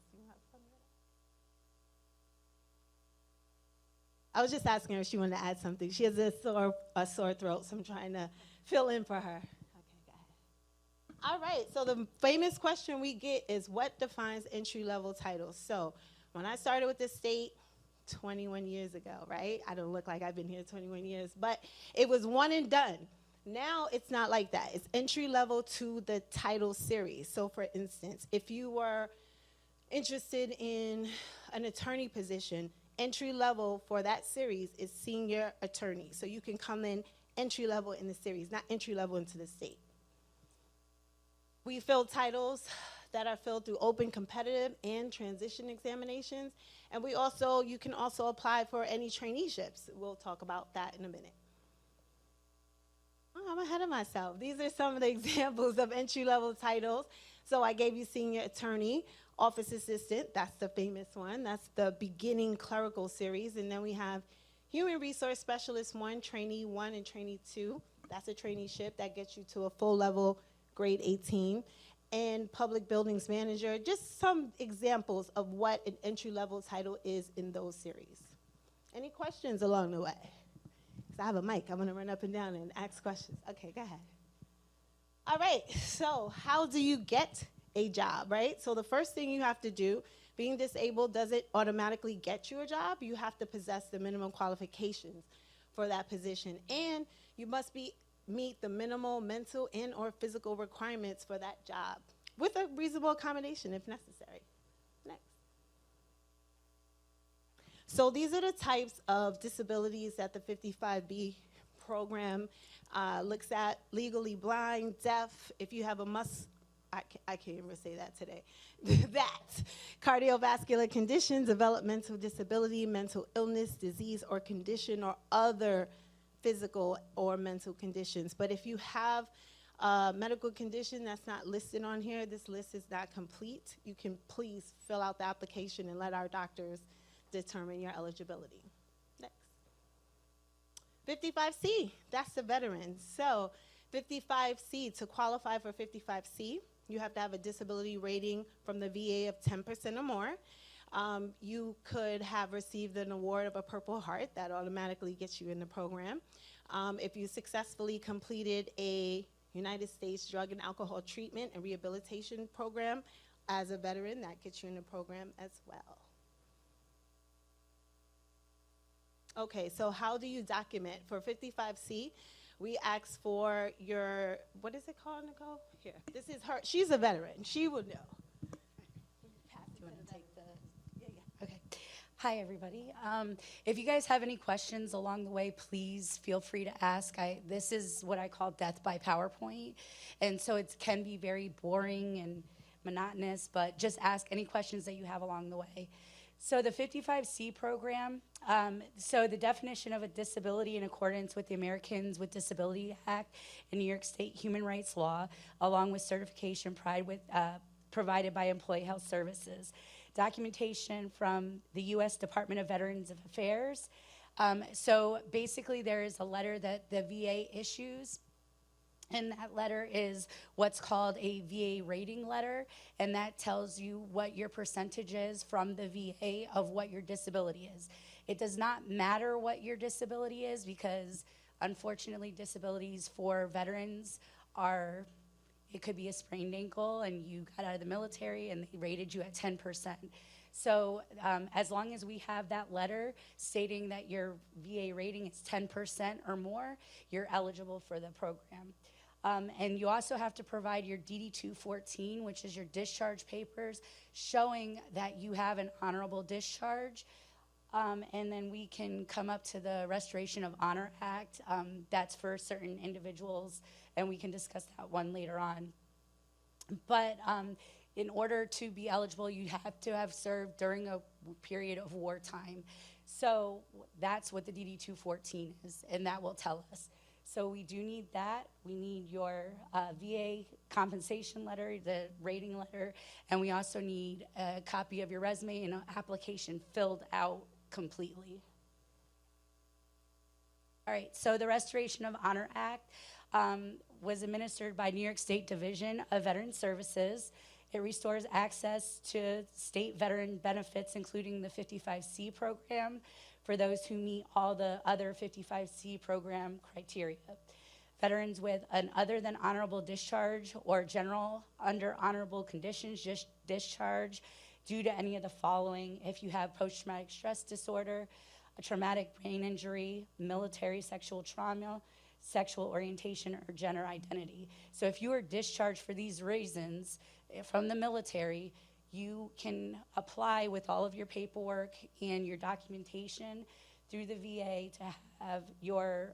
I was just asking her if she wanted to add something. She has a sore throat, so I'm trying to fill in for her. Okay, go ahead. All right, so the famous question we get is, what defines entry-level titles? So when I started with the state 21 years ago, right? I don't look like I've been here 21 years, but it was one and done. Now it's not like that. It's entry level to the title series. So for instance, if you were interested in an attorney position, entry level for that series is senior attorney. So you can come in entry level in the series, not entry level into the state. We fill titles that are filled through open, competitive, and transition examinations. And you can also apply for any traineeships. We'll talk about that in a minute. Oh, I'm ahead of myself. These are some of the examples of entry-level titles. So I gave you senior attorney, office assistant, that's the famous one. That's the beginning clerical series. And then we have human resource specialist 1, trainee 1, and trainee 2. That's a traineeship that gets you to a full level grade 18. And public buildings manager, just some examples of what an entry-level title is in those series. Any questions along the way? Because I have a mic, I'm gonna run up and down and ask questions. Okay, go ahead. All right, so how do you get a job, right? So the first thing you have to do, being disabled doesn't automatically get you a job. You have to possess the minimum qualifications for that position. And you must meet the minimal mental and or physical requirements for that job with a reasonable accommodation if necessary. Next. So these are the types of disabilities that the 55B program looks at: legally blind, deaf, if you have a I can't even say that today. That, cardiovascular condition, developmental disability, mental illness, disease or condition, or other physical or mental conditions. But if you have a medical condition that's not listed on here, this list is not complete, you can please fill out the application and let our doctors determine your eligibility. Next. 55C, that's the veteran. So 55C, to qualify for 55C, you have to have a disability rating from the VA of 10% or more. You could have received an award of a Purple Heart. That automatically gets you in the program. If you successfully completed a United States Drug and Alcohol Treatment and Rehabilitation Program as a veteran, that gets you in the program as well. Okay, so how do you document? For 55C, we ask for your, what is it called, Nicole? Here, this is her, she's a veteran, she would know. Do you want to take the? Yeah. Okay. Hi, everybody. If you guys have any questions along the way, please feel free to ask. This is what I call death by PowerPoint, and so it can be very boring and monotonous, but just ask any questions that you have along the way. So the 55C program, so the definition of a disability in accordance with the Americans with Disability Act and New York State human rights law, along with certification provided by Employee Health Services. Documentation from the U.S. Department of Veterans Affairs. So basically there is a letter that the VA issues, and that letter is what's called a VA rating letter, and that tells you what your percentage is from the VA of what your disability is. It does not matter what your disability is, because unfortunately disabilities for veterans are, it could be a sprained ankle and you got out of the military and they rated you at 10%. So as long as we have that letter stating that your VA rating is 10% or more, you're eligible for the program. And you also have to provide your DD-214, which is your discharge papers, showing that you have an honorable discharge. And then we can come up to the Restoration of Honor Act. That's for certain individuals, and we can discuss that one later on. But in order to be eligible, you have to have served during a period of wartime. So that's what the DD-214 is, and that will tell us. So we do need that. We need your VA compensation letter, the rating letter, and we also need a copy of your resume and an application filled out completely. All right, so the Restoration of Honor Act was administered by New York State Division of Veteran Services. It restores access to state veteran benefits, including the 55C program, for those who meet all the other 55C program criteria. Veterans with an other than honorable discharge or general under honorable conditions just discharge due to any of the following: if you have post-traumatic stress disorder, a traumatic brain injury, military sexual trauma, sexual orientation, or gender identity. So if you are discharged for these reasons from the military, you can apply with all of your paperwork and your documentation through the VA to have your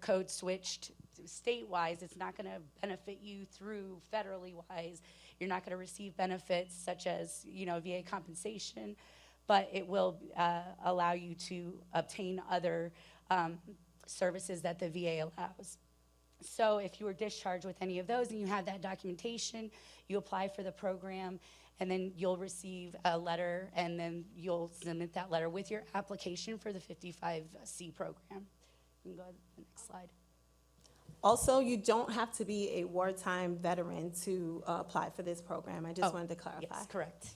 code switched state-wise. It's not going to benefit you through federally wise. You're not going to receive benefits such as, VA compensation, but it will allow you to obtain other services that the VA allows. So if you were discharged with any of those and you have that documentation, you apply for the program, and then you'll receive a letter, and then you'll submit that letter with your application for the 55C program. You can go to the next slide. Also, you don't have to be a wartime veteran to apply for this program. I just wanted to clarify. Yes, correct.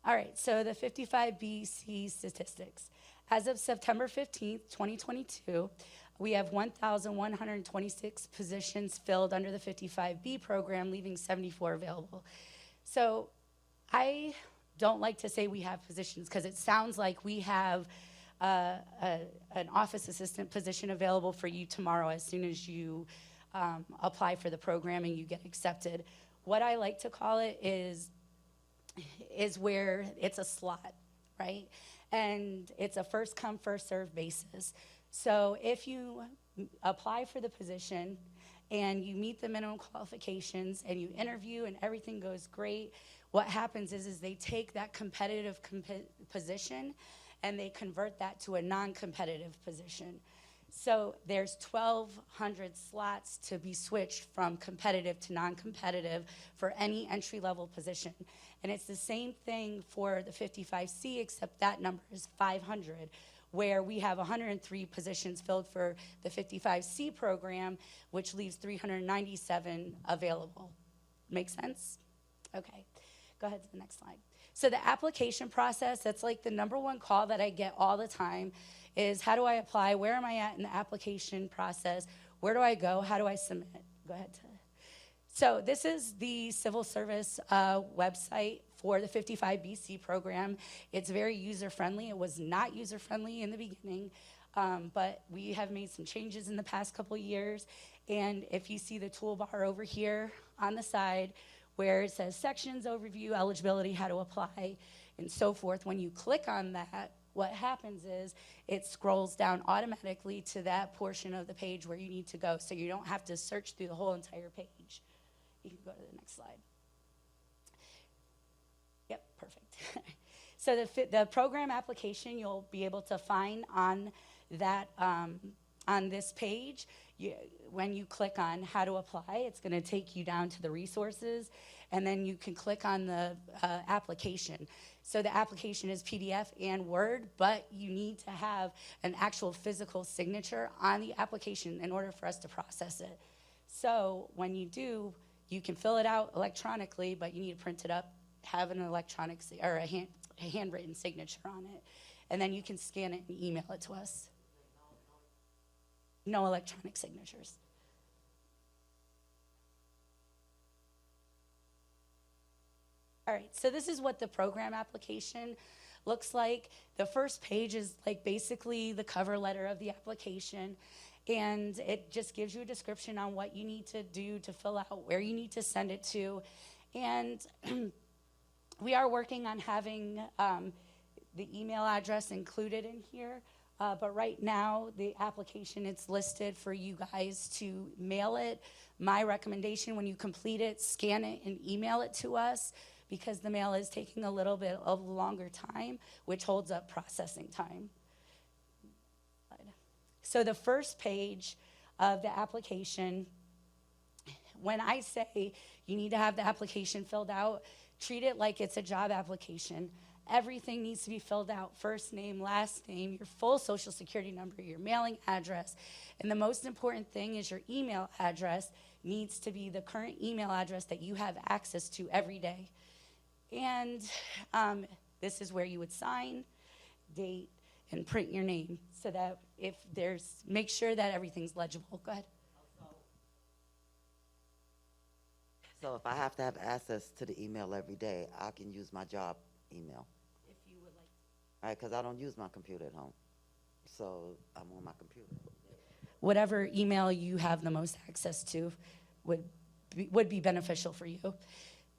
All right, so the 55BC statistics. As of September 15th, 2022, we have 1,126 positions filled under the 55B program, leaving 74 available. So I don't like to say we have positions because it sounds like we have an office assistant position available for you tomorrow as soon as you apply for the program and you get accepted. What I like to call it is where it's a slot, right? And it's a first come, first served basis. So if you apply for the position and you meet the minimum qualifications and you interview and everything goes great, what happens is they take that competitive position and they convert that to a non-competitive position. So there's 1,200 slots to be switched from competitive to non-competitive for any entry-level position. And it's the same thing for the 55C, except that number is 500, where we have 103 positions filled for the 55C program, which leaves 397 available. Make sense? Okay, go ahead to the next slide. So the application process, that's like the number one call that I get all the time, is how do I apply? Where am I at in the application process? Where do I go? How do I submit? Go ahead. So this is the civil service website for the 55BC program. It's very user-friendly. It was not user-friendly in the beginning, but we have made some changes in the past couple of years. And if you see the toolbar over here on the side where it says sections, overview, eligibility, how to apply, and so forth, when you click on that, what happens is it scrolls down automatically to that portion of the page where you need to go, so you don't have to search through the whole entire page. You can go to the next slide. Yep, perfect. So the program application you'll be able to find on that on this page. When you click on how to apply, it's going to take you down to the resources, and then you can click on the application. So the application is PDF and Word, but you need to have an actual physical signature on the application in order for us to process it. So when you do, you can fill it out electronically, but you need to print it up, have an electronic or a handwritten signature on it, and then you can scan it and email it to us. No electronic signatures. All right, so this is what the program application looks like. The first page is like basically the cover letter of the application, and it just gives you a description on what you need to do to fill out, where you need to send it to, and we are working on having the email address included in here. But right now, the application, it's listed for you guys to mail it. My recommendation, when you complete it, scan it and email it to us, because the mail is taking a little bit of a longer time, which holds up processing time. So the first page of the application, when I say you need to have the application filled out, treat it like it's a job application. Everything needs to be filled out: first name, last name, your full social security number, your mailing address. And the most important thing is your email address needs to be the current email address that you have access to every day. And this is where you would sign, date, and print your name, so that if there's, make sure that everything's legible. Go ahead. So if I have to have access to the email every day, I can use my job email. If you would like. All right, because I don't use my computer at home. so I'm on my computer. Whatever email you have the most access to would be beneficial for you.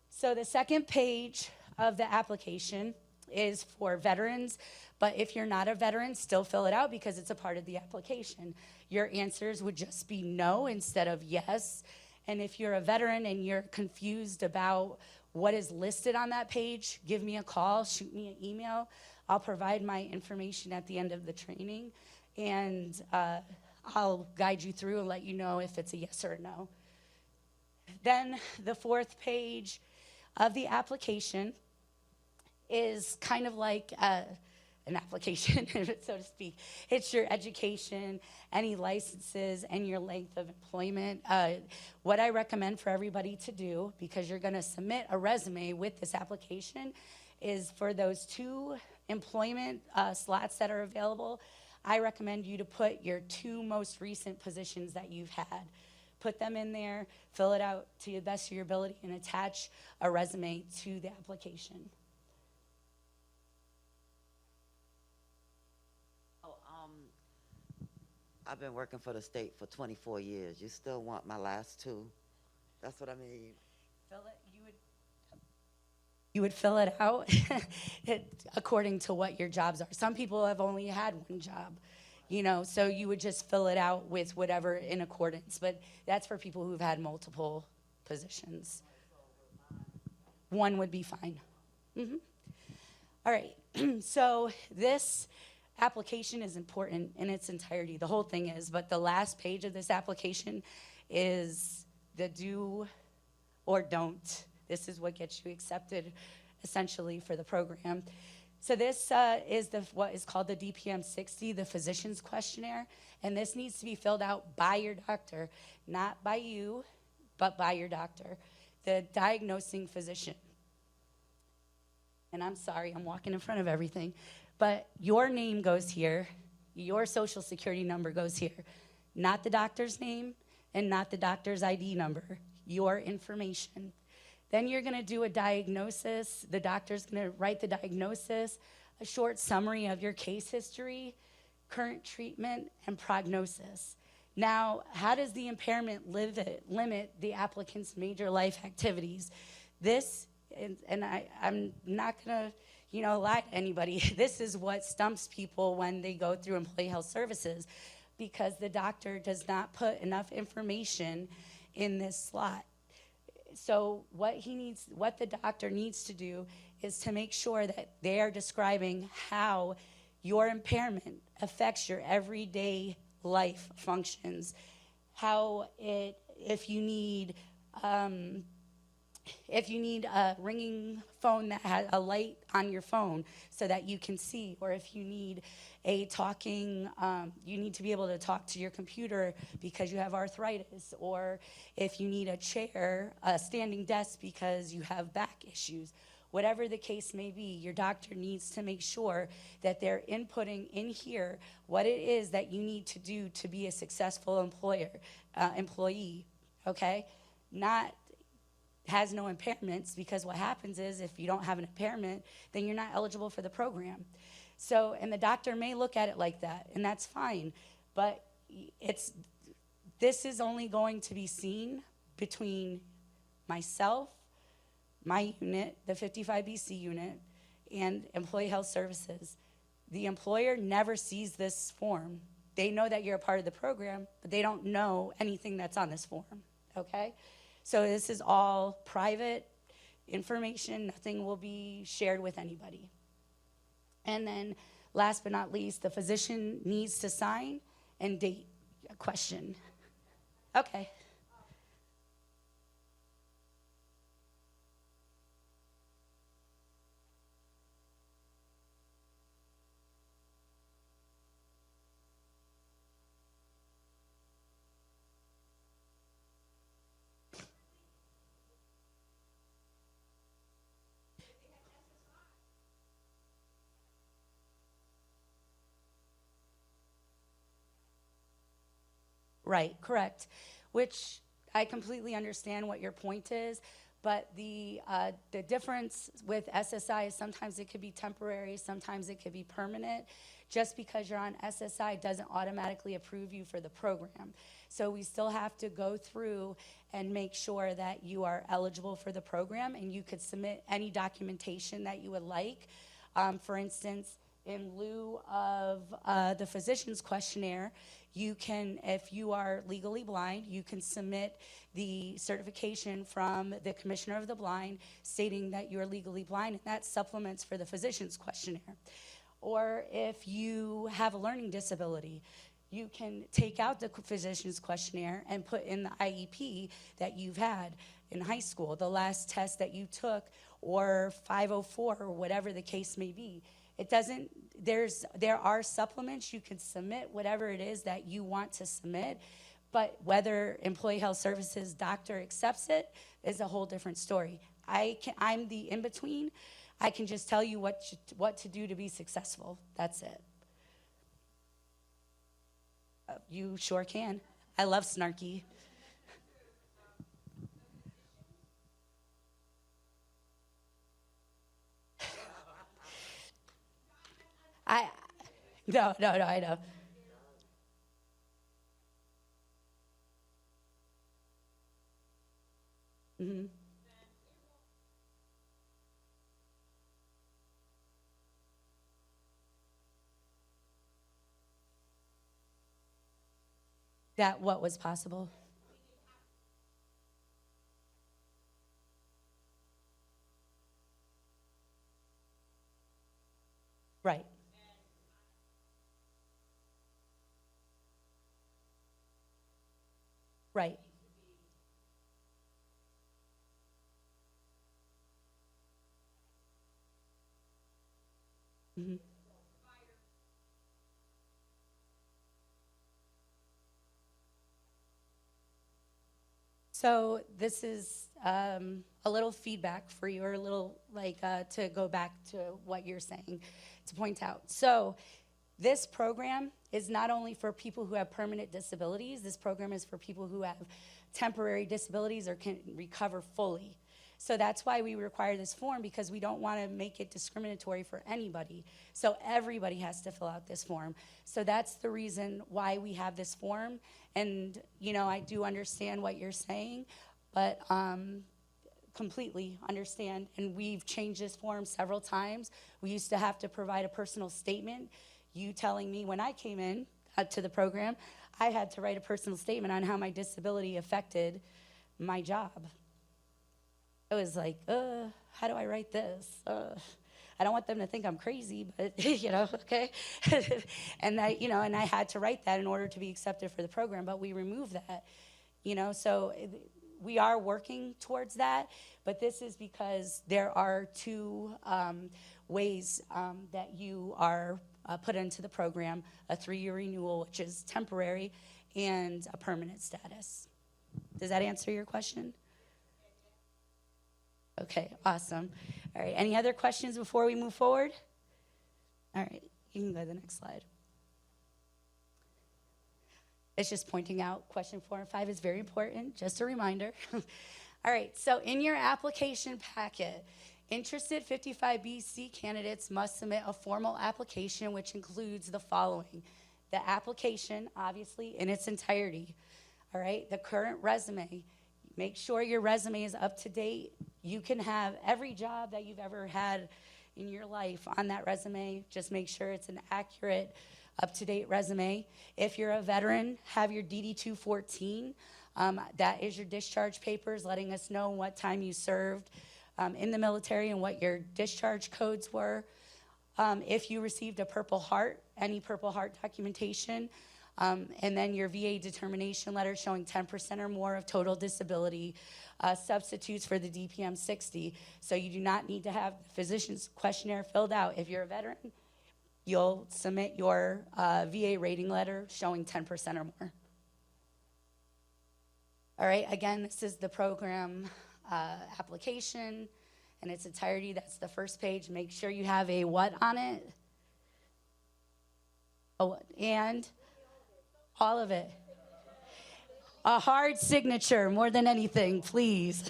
So the second page of the application is for veterans, but if you're not a veteran, still fill it out because it's a part of the application. Your answers would just be no instead of yes. And if you're a veteran and you're confused about what is listed on that page, give me a call, shoot me an email. I'll provide my information at the end of the training, and I'll guide you through and let you know if it's a yes or a no. Then the fourth page of the application is kind of like an application, so to speak. It's your education, any licenses, and your length of employment. What I recommend for everybody to do, because you're gonna submit a resume with this application, is for those 2 employment slots that are available, I recommend you to put your 2 most recent positions that you've had. Put them in there, fill it out to the best of your ability, and attach a resume to the application. I've been working for the state for 24 years. You still want my last 2? That's what I mean. You would fill it out according to what your jobs are. Some people have only had 1 job, so you would just fill it out with whatever in accordance, but that's for people who've had multiple positions. 1 would be fine. All right, so this application is important in its entirety. The whole thing is, but the last page of this application is the do or don't. This is what gets you accepted, essentially, for the program. So this is what is called the DPM-60, the Physicians Questionnaire, and this needs to be filled out by your doctor, not by you, but by your doctor, the diagnosing physician. And I'm sorry, I'm walking in front of everything. But your name goes here, your social security number goes here, not the doctor's name and not the doctor's ID number, your information. Then you're gonna do a diagnosis. The doctor's gonna write the diagnosis, a short summary of your case history, current treatment, and prognosis. Now, how does the impairment limit the applicant's major life activities? This, and I'm not gonna lie to anybody. This is what stumps people when they go through employee health services, because the doctor does not put enough information in this slot. So what the doctor needs to do is to make sure that they are describing how your impairment affects your everyday life functions, how if you need a ringing phone that has a light on your phone so that you can see, or if you need you need to be able to talk to your computer because you have arthritis, or if you need a chair, a standing desk because you have back issues. Whatever the case may be, your doctor needs to make sure that they're inputting in here what it is that you need to do to be a successful employee, okay? Not has no impairments, because what happens is if you don't have an impairment, then you're not eligible for the program. So, and the doctor may look at it like that, and that's fine, but this is only going to be seen between myself, my unit, the 55BC unit, and Employee Health Services. The employer never sees this form. They know that you're a part of the program, but they don't know anything that's on this form, okay? So this is all private information. Nothing will be shared with anybody. And then last but not least, the physician needs to sign and date a question. Okay. Right, correct. Which I completely understand what your point is, But the difference with SSI is sometimes it could be temporary, sometimes it could be permanent. Just because you're on SSI doesn't automatically approve you for the program. So we still have to go through and make sure that you are eligible for the program, and you could submit any documentation that you would like. For instance, in lieu of the Physicians Questionnaire, you can, if you are legally blind, you can submit the certification from the Commissioner of the Blind stating that you're legally blind, and that supplements for the Physicians Questionnaire. Or if you have a learning disability, you can take out the Physicians Questionnaire and put in the IEP that you've had in high school, the last test that you took, or 504, or whatever the case may be. It doesn't, there are supplements you can submit, whatever it is that you want to submit, but whether Employee Health Services doctor accepts it is a whole different story. I'm the in-between. I can just tell you what to do to be successful. That's it. You sure can. I love snarky. No, I know. Mm-hmm. That what was possible? Right. Right. Mm-hmm. So this is a little feedback for you, or a little to go back to what you're saying, to point out. So this program is not only for people who have permanent disabilities. This program is for people who have temporary disabilities or can recover fully. So that's why we require this form, because we don't want to make it discriminatory for anybody. So everybody has to fill out this form. So that's the reason why we have this form. And, I do understand what you're saying, but completely understand. And we've changed this form several times. We used to have to provide a personal statement. You telling me when I came in to the program, I had to write a personal statement on how my disability affected my job. It was like, how do I write this? I don't want them to think I'm crazy, but, okay. And I had to write that in order to be accepted for the program, but we removed that, so we are working towards that, but this is because there are two ways that you are put into the program: a 3-year renewal, which is temporary, and a permanent status. Does that answer your question? Okay, awesome. All right, any other questions before we move forward? All right, you can go to the next slide. It's just pointing out question 4 and 5 is very important, just a reminder. All right, so in your application packet, interested 55BC candidates must submit a formal application, which includes the following: the application, obviously, in its entirety. All right, the current resume. Make sure your resume is up to date. You can have every job that you've ever had in your life on that resume. Just make sure it's an accurate, up-to-date resume. If you're a veteran, have your DD-214. That is your discharge papers letting us know what time you served in the military and what your discharge codes were. If you received a Purple Heart, any Purple Heart documentation, and then your VA determination letter showing 10% or more of total disability, substitutes for the DPM 60. So you do not need to have the Physicians Questionnaire filled out. If you're a veteran, you'll submit your VA rating letter showing 10% or more. All right, again, this is the program application in its entirety. That's the first page. Make sure you have a what on it? Oh, and all of it. A hard signature more than anything, please.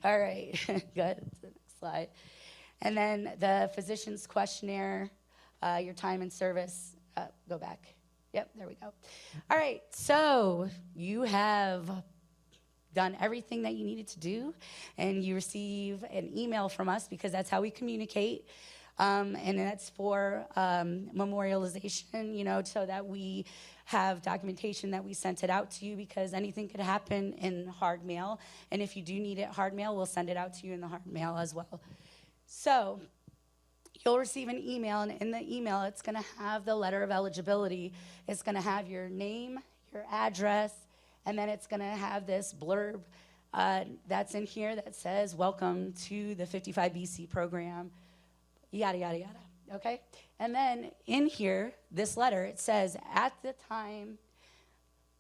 All right, good. The next slide. And then the Physicians Questionnaire, your time in service. Go back. Yep, there we go. All right, so you have done everything that you needed to do, and you receive an email from us because that's how we communicate. And that's for memorialization, so that we have documentation that we sent it out to you, because anything could happen in hard mail. And if you do need it hard mail, we'll send it out to you in the hard mail as well. So you'll receive an email, and in the email, it's going to have the letter of eligibility. It's going to have your name, your address, and then it's going to have this blurb that's in here that says, welcome to the 55BC program, yada, yada, yada, okay? And then in here, this letter, it says, at the time,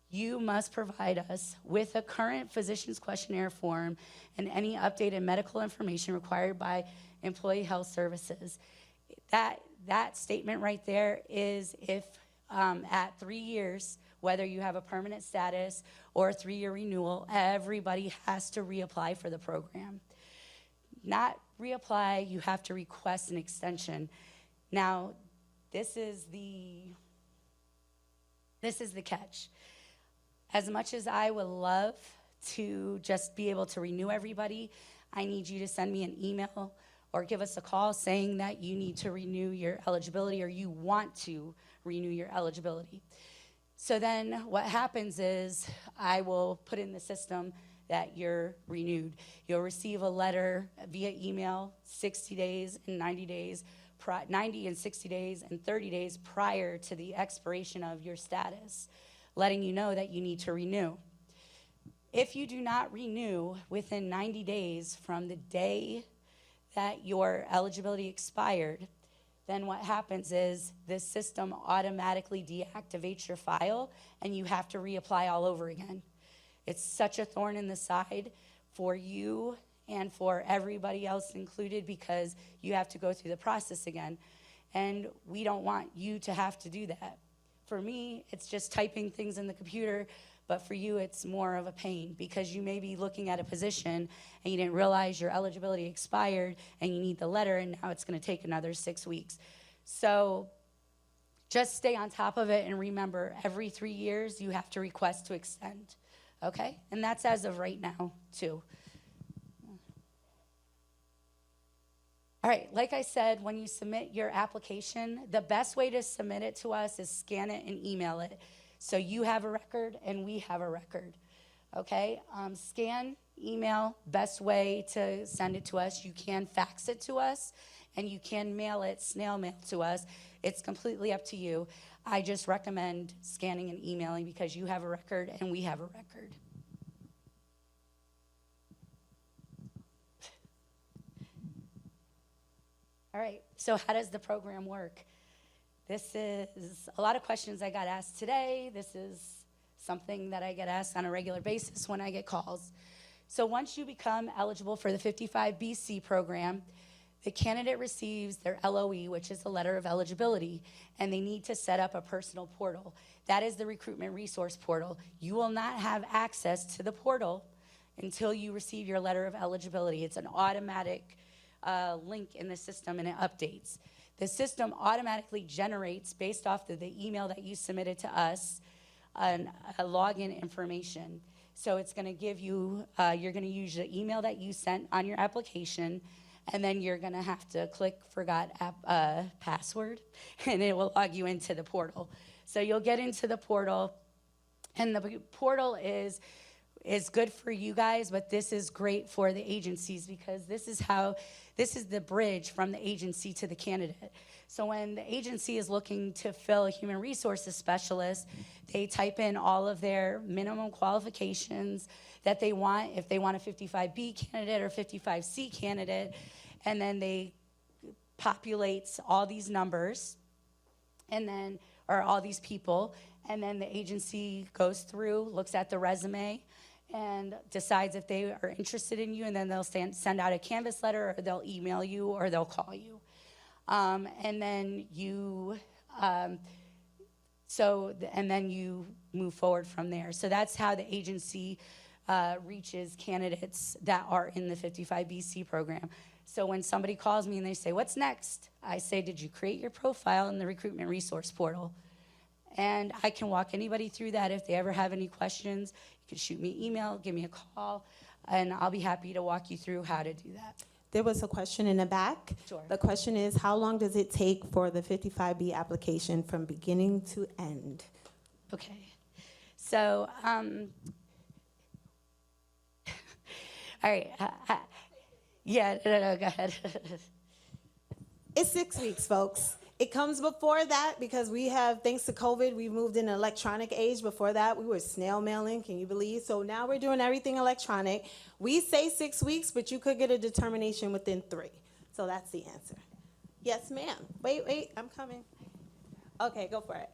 you must provide us with a current Physicians Questionnaire form and any updated medical information required by Employee Health Services. That statement right there is if at 3 years, whether you have a permanent status or a 3-year renewal, everybody has to reapply for the program. Not reapply, you have to request an extension. Now, this is the catch. As much as I would love to just be able to renew everybody, I need you to send me an email or give us a call saying that you need to renew your eligibility or you want to renew your eligibility. So then what happens is I will put in the system that you're renewed. You'll receive a letter via email 60 days and 90 days, 90 and 60 days and 30 days prior to the expiration of your status, letting you know that you need to renew. If you do not renew within 90 days from the day that your eligibility expired, then what happens is the system automatically deactivates your file and you have to reapply all over again. It's such a thorn in the side for you and for everybody else included because you have to go through the process again. And we don't want you to have to do that. For me, it's just typing things in the computer, but for you, it's more of a pain because you may be looking at a position and you didn't realize your eligibility expired and you need the letter, and now it's going to take another 6 weeks. So just stay on top of it and remember, every 3 years, you have to request to extend, okay? And that's as of right now, too. All right, like I said, when you submit your application, the best way to submit it to us is scan it and email it. So you have a record and we have a record, okay? Scan, email, best way to send it to us. You can fax it to us and you can mail it, snail mail to us. It's completely up to you. I just recommend scanning and emailing because you have a record and we have a record. All right, so how does the program work? This is a lot of questions I got asked today. This is something that I get asked on a regular basis when I get calls. So once you become eligible for the 55BC program, the candidate receives their LOE, which is the letter of eligibility, and they need to set up a personal portal. That is the Recruitment Resource portal. You will not have access to the portal until you receive your letter of eligibility. It's an automatic link in the system, and it updates. The system automatically generates, based off of the email that you submitted to us, a login information. So it's going to give you, you're going to use the email that you sent on your application, and then you're going to have to click forgot password, and it will log you into the portal. So you'll get into the portal, and the portal is good for you guys, but this is great for the agencies because this is the bridge from the agency to the candidate. So when the agency is looking to fill a human resources specialist, they type in all of their minimum qualifications that they want, if they want a 55B candidate or 55C candidate, and then they populates all these numbers, and then, or all these people, and then the agency goes through, looks at the resume, and decides if they are interested in you, and then they'll send out a Canvas letter, or they'll email you, or they'll call you. And then you, and then you move forward from there. So that's how the agency reaches candidates that are in the 55BC program. So when somebody calls me and they say, what's next? I say, did you create your profile in the Recruitment Resource portal? And I can walk anybody through that. If they ever have any questions, you can shoot me an email, give me a call, and I'll be happy to walk you through how to do that. There was a question in the back. Sure. The question is, how long does it take for the 55B application from beginning to end? Okay. So, all right. Yeah, no, go ahead. It's 6 weeks, folks. It comes before that because we have, thanks to COVID, we've moved in an electronic age. Before that, we were snail mailing, can you believe? So now we're doing everything electronic. We say 6 weeks, but you could get a determination within 3. So that's the answer. Yes, ma'am. Wait, I'm coming. Okay, go for it.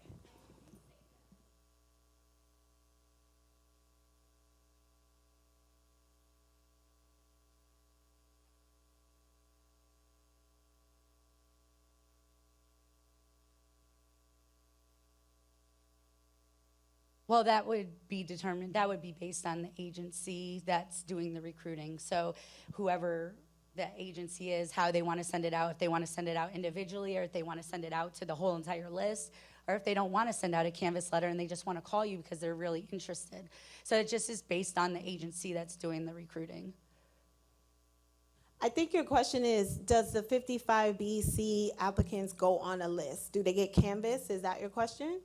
Well, that would be determined, that would be based on the agency that's doing the recruiting. So whoever the agency is, how they want to send it out, if they want to send it out individually or if they want to send it out to the whole entire list, or if they don't want to send out a canvas letter and they just want to call you because they're really interested. So it just is based on the agency that's doing the recruiting. I think your question is, does the 55BC applicants go on a list? Do they get canvas? Is that your question?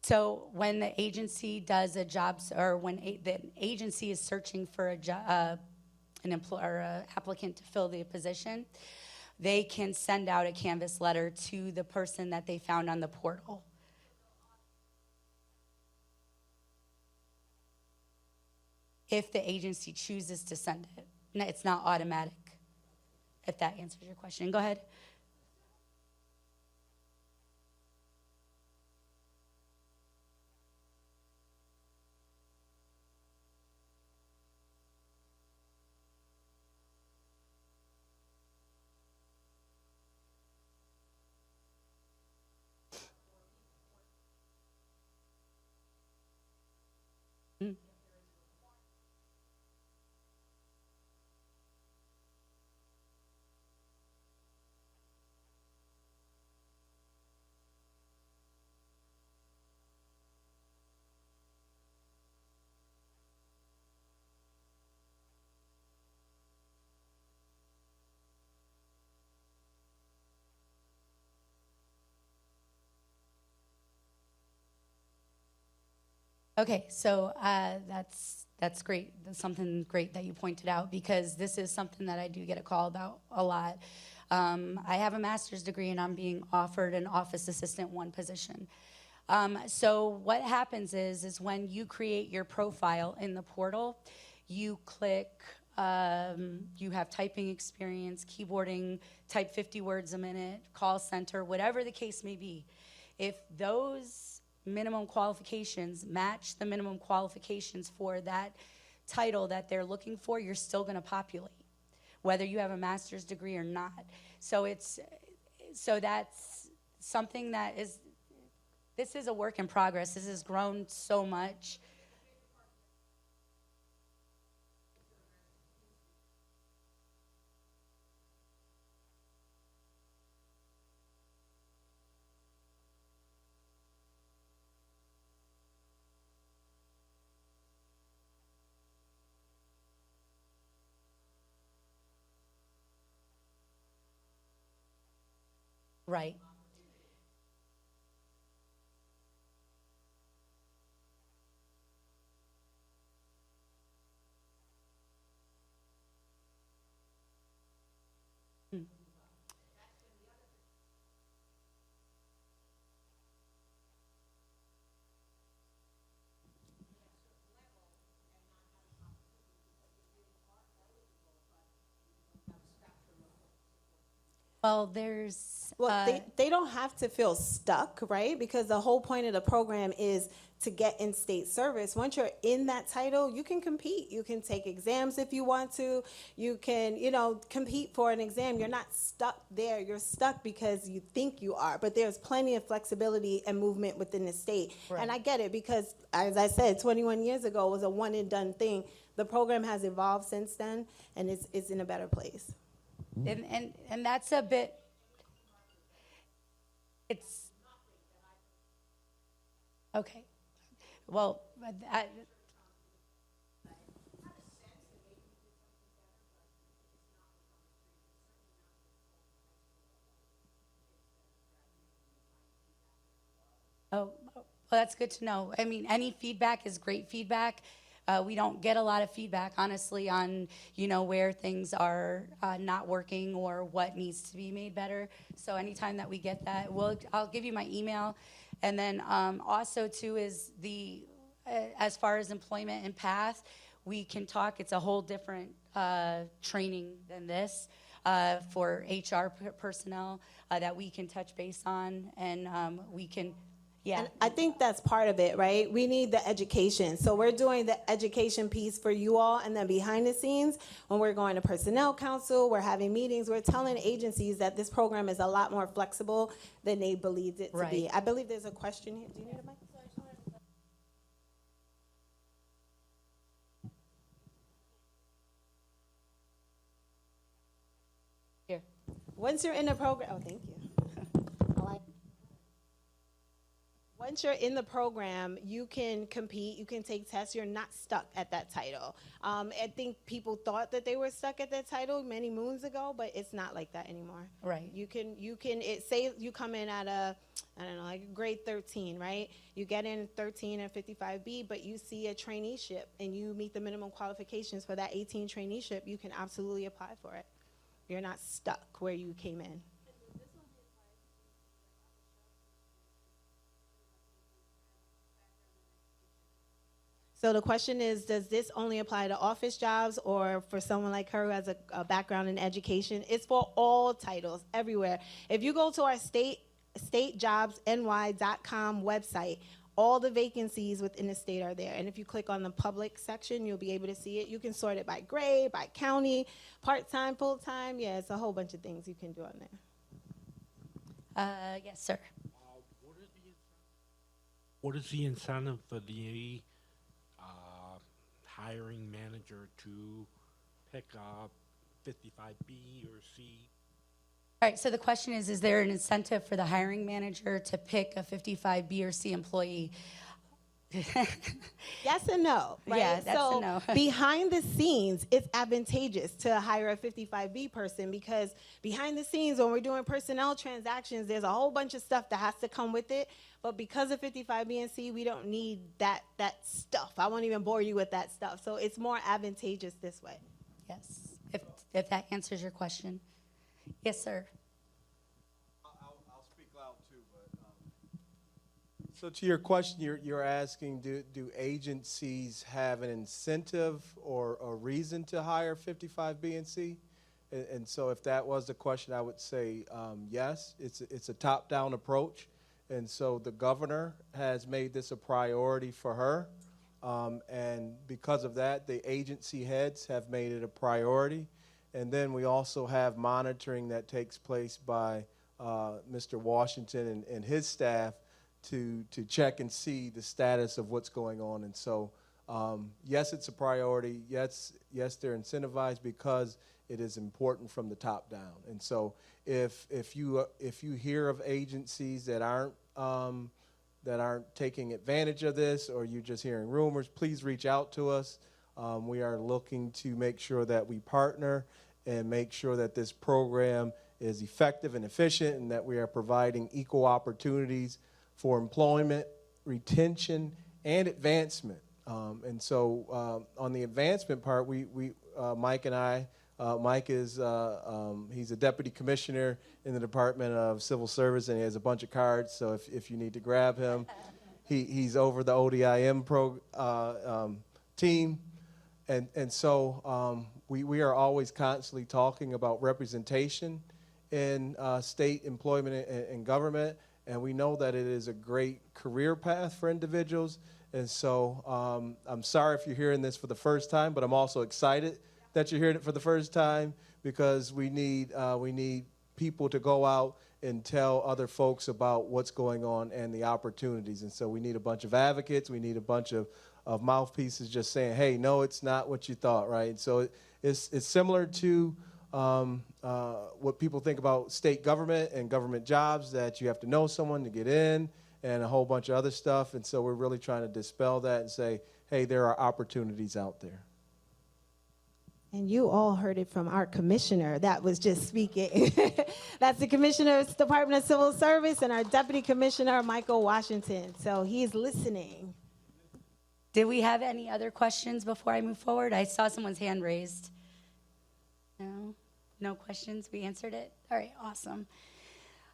So when the agency does a job, or when the agency is searching for a job, an employer, or applicant to fill the position, they can send out a canvas letter to the person that they found on the portal. If the agency chooses to send it. No, it's not automatic, if that answers your question. Go ahead. Okay, so that's great. That's something great that you pointed out because this is something that I do get a call about a lot. I have a master's degree and I'm being offered an office assistant 1 position. So what happens is when you create your profile in the portal, you click, you have typing experience, keyboarding, type 50 words a minute, call center, whatever the case may be. If those minimum qualifications match the minimum qualifications for that title that they're looking for, you're still going to populate, whether you have a master's degree or not. So that's something that is, this is a work in progress. This has grown so much. Right. Hmm. Well, there's, Well, they don't have to feel stuck, right? Because the whole point of the program is to get in-state service. Once you're in that title, you can compete. You can take exams if you want to. You can, compete for an exam. You're not stuck there. You're stuck because you think you are. But there's plenty of flexibility and movement within the state. Right. And I get it because, as I said, 21 years ago it was a one-and-done thing. The program has evolved since then, and it's in a better place. and that's a bit, it's, okay. Well, well, that's good to know. I mean, any feedback is great feedback. We don't get a lot of feedback, honestly, on, where things are not working or what needs to be made better. So anytime that we get that, I'll give you my email. And then also, too, is as far as employment and path, we can talk. It's a whole different training than this for HR personnel that we can touch base on, and we can. Yeah. And I think that's part of it, right? We need the education. So we're doing the education piece for you all, and then behind the scenes, when we're going to personnel council, we're having meetings, we're telling agencies that this program is a lot more flexible than they believed it to be. Right. I believe there's a question here. Do you need a mic? Here. Once you're in the program, oh, thank you. Once you're in the program, you can compete, you can take tests, you're not stuck at that title. I think people thought that they were stuck at that title many moons ago, but it's not like that anymore. Right. Say you come in at like grade 13, right? You get in 13 and 55B, but you see a traineeship and you meet the minimum qualifications for that 18 traineeship, you can absolutely apply for it. You're not stuck where you came in. So the question is, does this only apply to office jobs or for someone like her who has a background in education? It's for all titles, everywhere. If you go to our statejobsny.com website, all the vacancies within the state are there. And if you click on the public section, you'll be able to see it. You can sort it by grade, by county, part-time, full-time. Yeah, it's a whole bunch of things you can do on there. Yes, sir. What is the incentive for the hiring manager to pick up 55B or C? All right, so the question is there an incentive for the hiring manager to pick a 55B or C employee? Yes and no, right? Yeah, that's so a no. Behind the scenes, it's advantageous to hire a 55B person because behind the scenes, when we're doing personnel transactions, there's a whole bunch of stuff that has to come with it. But because of 55B and C, we don't need that stuff. I won't even bore you with that stuff. So it's more advantageous this way. Yes, if that answers your question. Yes, sir. I'll speak loud too, but so to your question, you're asking, do agencies have an incentive or a reason to hire 55B and C? And so if that was the question, I would say yes. It's a top-down approach, and so the governor has made this a priority for her, and because of that, the agency heads have made it a priority. And then we also have monitoring that takes place by Mr. Washington and his staff to check and see the status of what's going on. And so, yes, it's a priority. Yes, they're incentivized because it is important from the top down. And so, if you hear of agencies that aren't taking advantage of this, or you're just hearing rumors, please reach out to us. We are looking to make sure that we partner and make sure that this program is effective and efficient, and that we are providing equal opportunities for employment, retention, and advancement. And so on the advancement part, we Mike and I, Mike is he's a deputy commissioner in the Department of Civil Service, and he has a bunch of cards. So if you need to grab him, he's over the ODIM team. And so we are always constantly talking about representation in state employment and government, and we know that it is a great career path for individuals. And so I'm sorry if you're hearing this for the first time, but I'm also excited that you're hearing it for the first time, because we need people to go out and tell other folks about what's going on and the opportunities. And so we need a bunch of advocates. We need a bunch of mouthpieces just saying, hey, no, it's not what you thought, right? And so it's similar to what people think about state government and government jobs, that you have to know someone to get in and a whole bunch of other stuff. And so we're really trying to dispel that and say, hey, there are opportunities out there. And you all heard it from our commissioner that was just speaking. That's the Commissioner's Department of Civil Service and our Deputy Commissioner, Michael Washington. So he's listening. Did we have any other questions before I move forward? I saw someone's hand raised. No? No questions? We answered it? All right, awesome.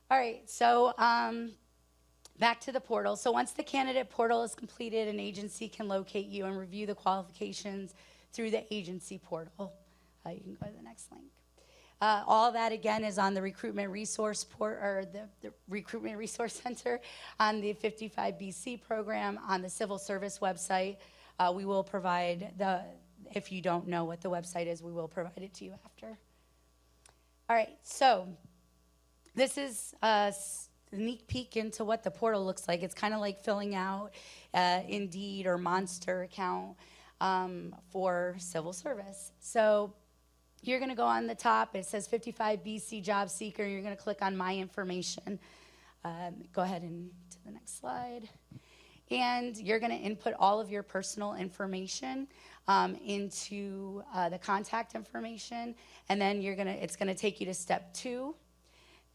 All right, so back to the portal. So once the candidate portal is completed, an agency can locate you and review the qualifications through the agency portal. You can go to the next link. All that again is on the Recruitment Resource the Recruitment Resource Center, on the 55BC program, on the Civil Service website. We will provide if you don't know what the website is, we will provide it to you after. All right, so this is a sneak peek into what the portal looks like. It's kind of like filling out Indeed or Monster account for civil service. So you're going to go on the top. It says 55BC Job Seeker. You're going to click on My Information. Go ahead and to the next slide. And you're going to input all of your personal information into the contact information. And then it's going to take you to step 2.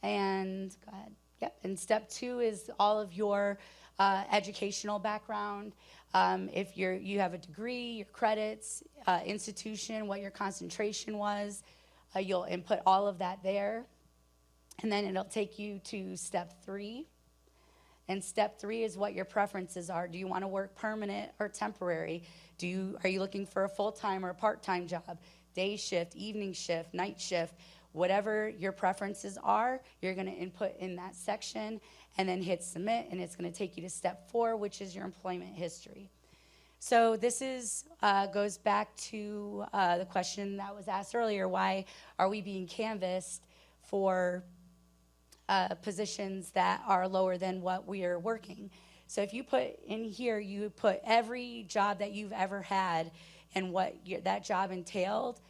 And go ahead. Yep. And step 2 is all of your educational background. If you have a degree, your credits, institution, what your concentration was, you'll input all of that there. And then it'll take you to step 3. And step 3 is what your preferences are. Do you want to work permanent or temporary? Are you looking for a full-time or a part-time job? Day shift, evening shift, night shift, whatever your preferences are, you're going to input in that section and then hit submit, and it's going to take you to step 4, which is your employment history. So this goes back to the question that was asked earlier: why are we being canvassed for positions that are lower than what we are working? So if you put in here, you put every job that you've ever had and what that job entailed,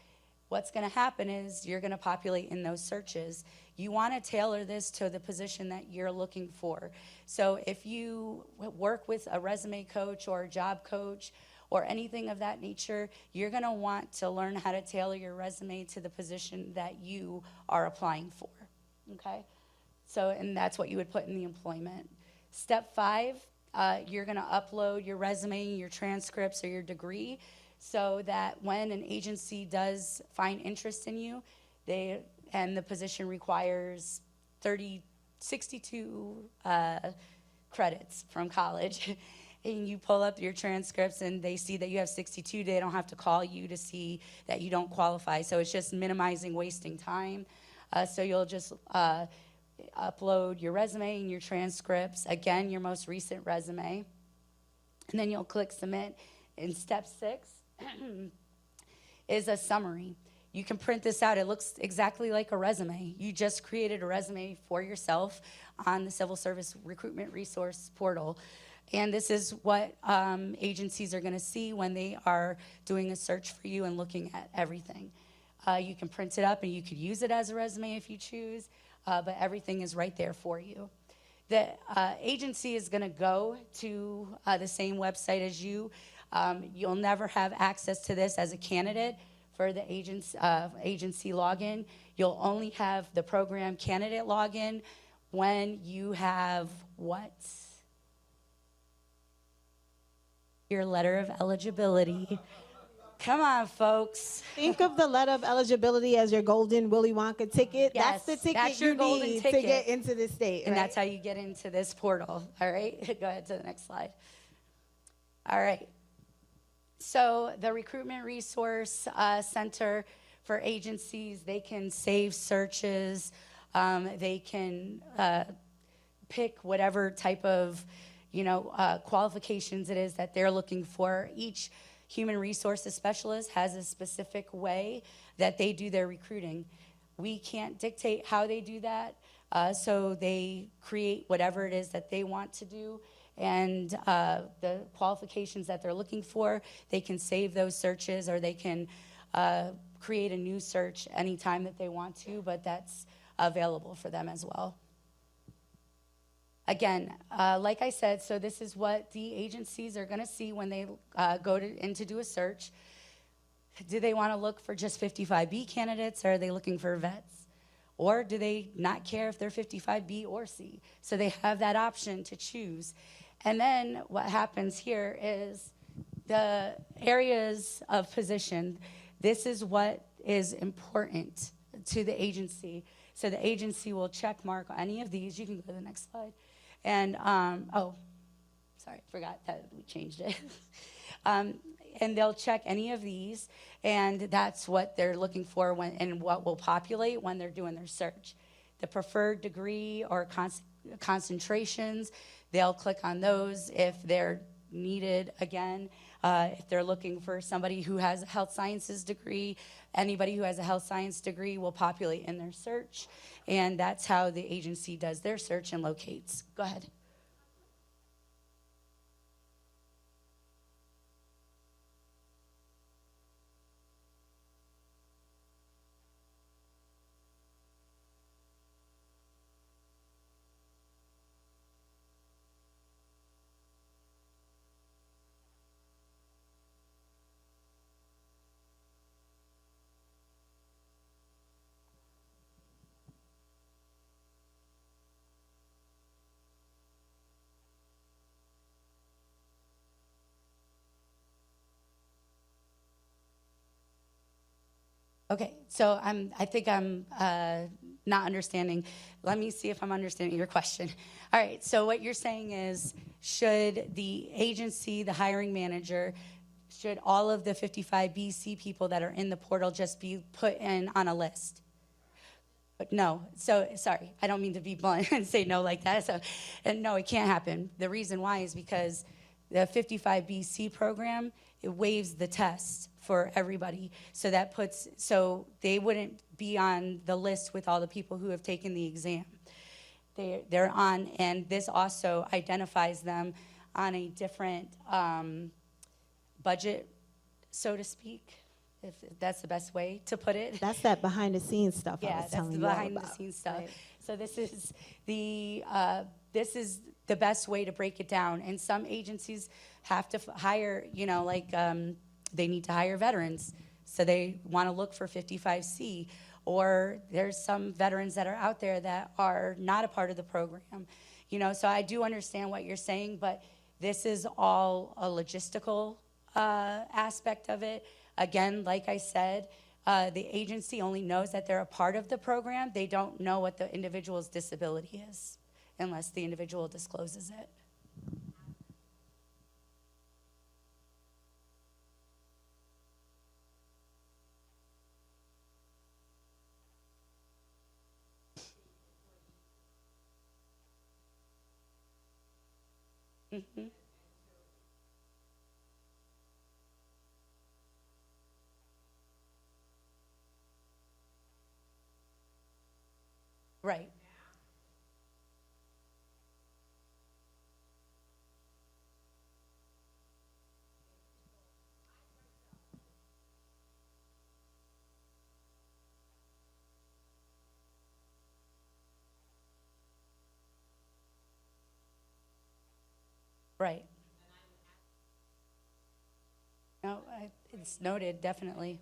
what's going to happen is you're going to populate in those searches. You want to tailor this to the position that you're looking for. So if you work with a resume coach or a job coach or anything of that nature, you're going to want to learn how to tailor your resume to the position that you are applying for, okay? So, and that's what you would put in the employment. Step 5, you're going to upload your resume, your transcripts, or your degree, so that when an agency does find interest in you, and the position requires 62 credits from college, and you pull up your transcripts and they see that you have 62, they don't have to call you to see that you don't qualify. So it's just minimizing wasting time. So you'll just upload your resume and your transcripts, again, your most recent resume, and then you'll click submit. In step 6 is a summary. You can print this out. It looks exactly like a resume. You just created a resume for yourself on the Civil Service Recruitment Resource portal. And this is what agencies are going to see when they are doing a search for you and looking at everything. You can print it up and you could use it as a resume if you choose, but everything is right there for you. The agency is going to go to the same website as you. You'll never have access to this as a candidate for the agency login. You'll only have the program candidate login when you have what? Your letter of eligibility. Come on, folks. Think of the letter of eligibility as your golden Willy Wonka ticket. Yes, that's the ticket that's your you golden need ticket. to get into the state. And right? that's how you get into this portal, all right? Go ahead to the next slide. All right. So the Recruitment Resource Center for agencies, they can save searches They can pick whatever type of, qualifications it is that they're looking for. Each human resources specialist has a specific way that they do their recruiting. We can't dictate how they do that, so they create whatever it is that they want to do. And the qualifications that they're looking for, they can save those searches, or they can create a new search anytime that they want to, but that's available for them as well. Again, like I said, so this is what the agencies are going to see when they go in to do a search. Do they want to look for just 55B candidates, or are they looking for vets? Or do they not care if they're 55B or C? So they have that option to choose. And then what happens here is the areas of position. This is what is important to the agency. So the agency will check mark any of these. You can go to the next slide. And, oh, sorry, forgot that we changed it. And they'll check any of these, and that's what they're looking for and what will populate when they're doing their search. The preferred degree or concentrations, they'll click on those if they're needed. Again, if they're looking for somebody who has a health sciences degree, anybody who has a health science degree will populate in their search, and that's how the agency does their search and locates. Go ahead. Okay, so I think I'm not understanding. Let me see if I'm understanding your question. All right, so what you're saying is, should the agency, the hiring manager, should all of the 55BC people that are in the portal just be put in on a list? But no, so sorry, I don't mean to be blunt and say no like that. So, and no, it can't happen. The reason why is because the 55BC program, it waives the test for everybody. So that so they wouldn't be on the list with all the people who have taken the exam. They're on, and this also identifies them on a different budget, so to speak, if that's the best way to put it. That's that behind the scenes stuff I Yeah, was that's telling the you all behind the about. scenes stuff. Right. So this is the best way to break it down. And some agencies have to hire, they need to hire veterans, so they want to look for 55C. Or there's some veterans that are out there that are not a part of the program. So I do understand what you're saying, but this is all a logistical aspect of it. Again, like I said, the agency only knows that they're a part of the program. They don't know what the individual's disability is unless the individual discloses it. Mm-hmm. Right. Right. No, it's noted, definitely.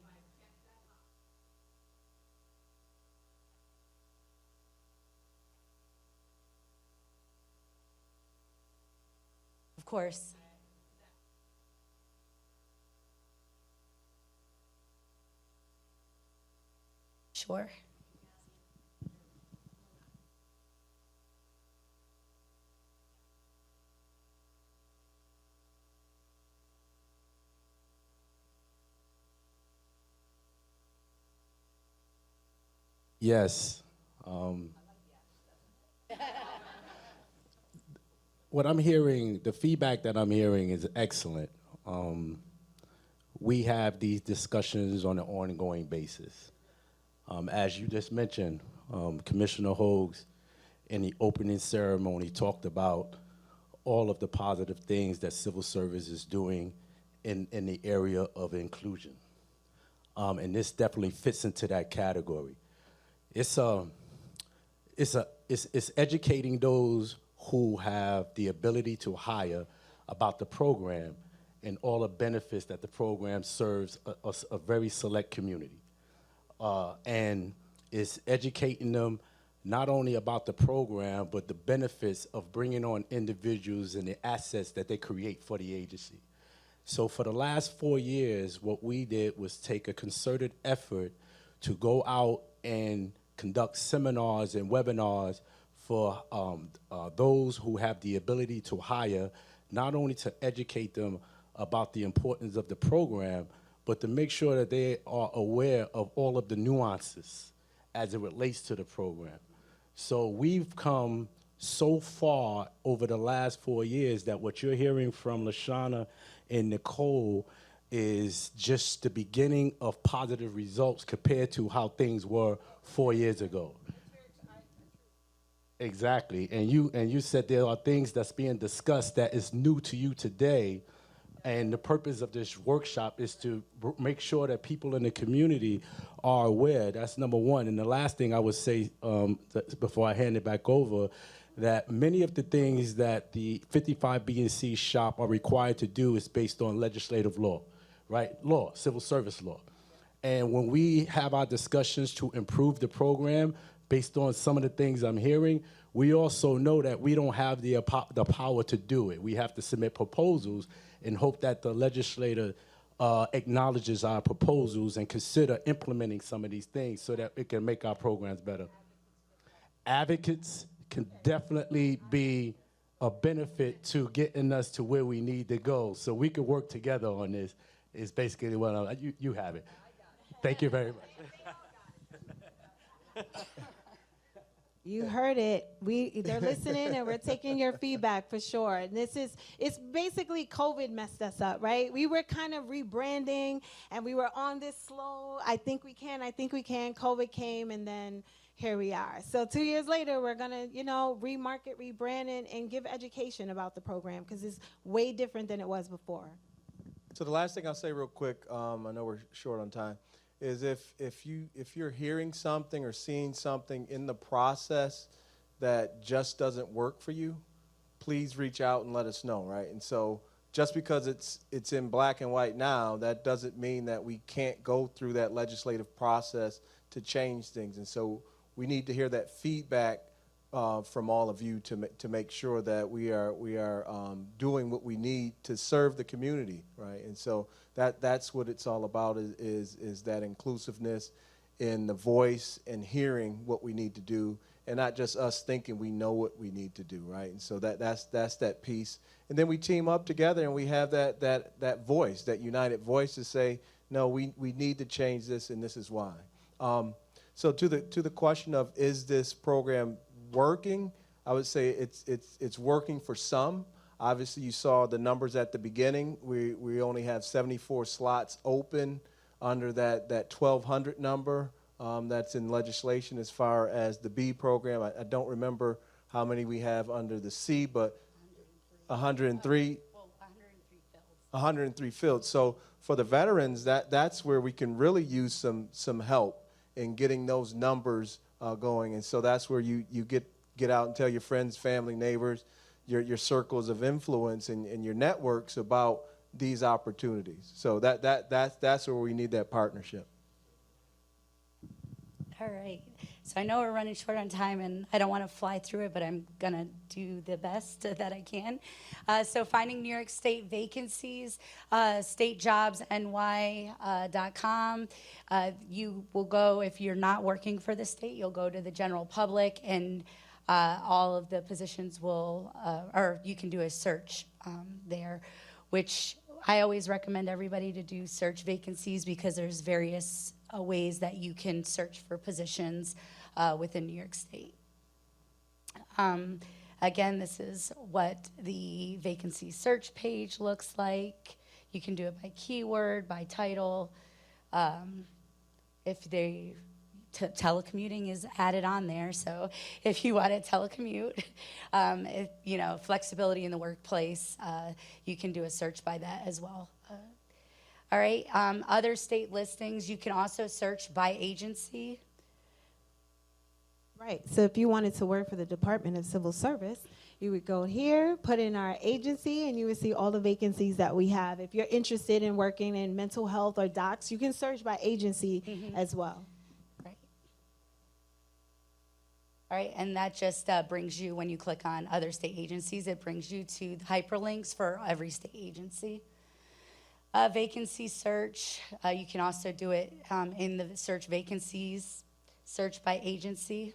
Of course. Sure. Yes. what I'm hearing, the feedback that I'm hearing is excellent. We have these discussions on an ongoing basis. As you just mentioned, Commissioner Hogues in the opening ceremony talked about all of the positive things that civil service is doing in the area of inclusion. And this definitely fits into that category. It's educating those who have the ability to hire about the program and all the benefits that the program serves a very select community. And it's educating them not only about the program, but the benefits of bringing on individuals and the assets that they create for the agency. So for the last 4 years, what we did was take a concerted effort to go out and conduct seminars and webinars for those who have the ability to hire, not only to educate them about the importance of the program, but to make sure that they are aware of all of the nuances as it relates to the program. So we've come so far over the last 4 years that what you're hearing from LaShawna and Nicole is just the beginning of positive results compared to how things were 4 years ago. Exactly, and you said there are things that's being discussed that is new to you today, and the purpose of this workshop is to make sure that people in the community are aware. That's number one. And the last thing I would say before I hand it back over, that many of the things that the 55B and C shop are required to do is based on legislative law, right? Law, civil service law. And when we have our discussions to improve the program, based on some of the things I'm hearing, we also know that we don't have the power to do it. We have to submit proposals and hope that the legislator acknowledges our proposals and consider implementing some of these things so that it can make our programs better. Advocates can definitely be a benefit to getting us to where we need to go. So we can work together on this is basically what you have it. Thank you very much. You heard it. They're listening and we're taking your feedback for sure. And it's basically COVID messed us up, right? We were kind of rebranding and we were on this slow, I think we can. COVID came and then here we are. So 2 years later, we're gonna, remarket, rebrand and give education about the program because it's way different than it was before. So the last thing I'll say real quick, I know we're short on time, is if you're hearing something or seeing something in the process that just doesn't work for you, please reach out and let us know, right? And so just because it's in black and white now, that doesn't mean that we can't go through that legislative process to change things. And so we need to hear that feedback from all of you to make sure that we are doing what we need to serve the community, right? And so that's what it's all about is that inclusiveness in the voice and hearing what we need to do, and not just us thinking we know what we need to do, right? And so that's that piece. And then we team up together and we have that voice, that united voice to say, no, we need to change this and this is why. So to the question of is this program working, I would say it's working for some. Obviously, you saw the numbers at the beginning. We only have 74 slots open under that 1,200 number that's in legislation as far as the B program. I don't remember how many we have under the C, but 103. 103 filled. So for the veterans, that's where we can really use some help in getting those numbers going. And so that's where you get out and tell your friends, family, neighbors, your circles of influence and your networks about these opportunities. So that's where we need that partnership. All right. So I know we're running short on time, and I don't want to fly through it, but I'm going to do the best that I can. So finding New York State vacancies, statejobsny.com. You will go, if you're not working for the state, you'll go to the general public, and all of the positions will, or you can do a search there, which I always recommend everybody to do search vacancies because there's various ways that you can search for positions within New York State. Again, this is what the vacancy search page looks like. You can do it by keyword, by title. If telecommuting is added on there, so if you want to telecommute, flexibility in the workplace, you can do a search by that as well. All right, other state listings, you can also search by agency. Right. So if you wanted to work for the Department of Civil Service, you would go here, put in our agency, and you would see all the vacancies that we have. If you're interested in working in mental health or docs, you can search by agency as well. Right. All right, and that just brings you, when you click on other state agencies, it brings you to the hyperlinks for every state agency. Vacancy search, you can also do it in the search vacancies, search by agency.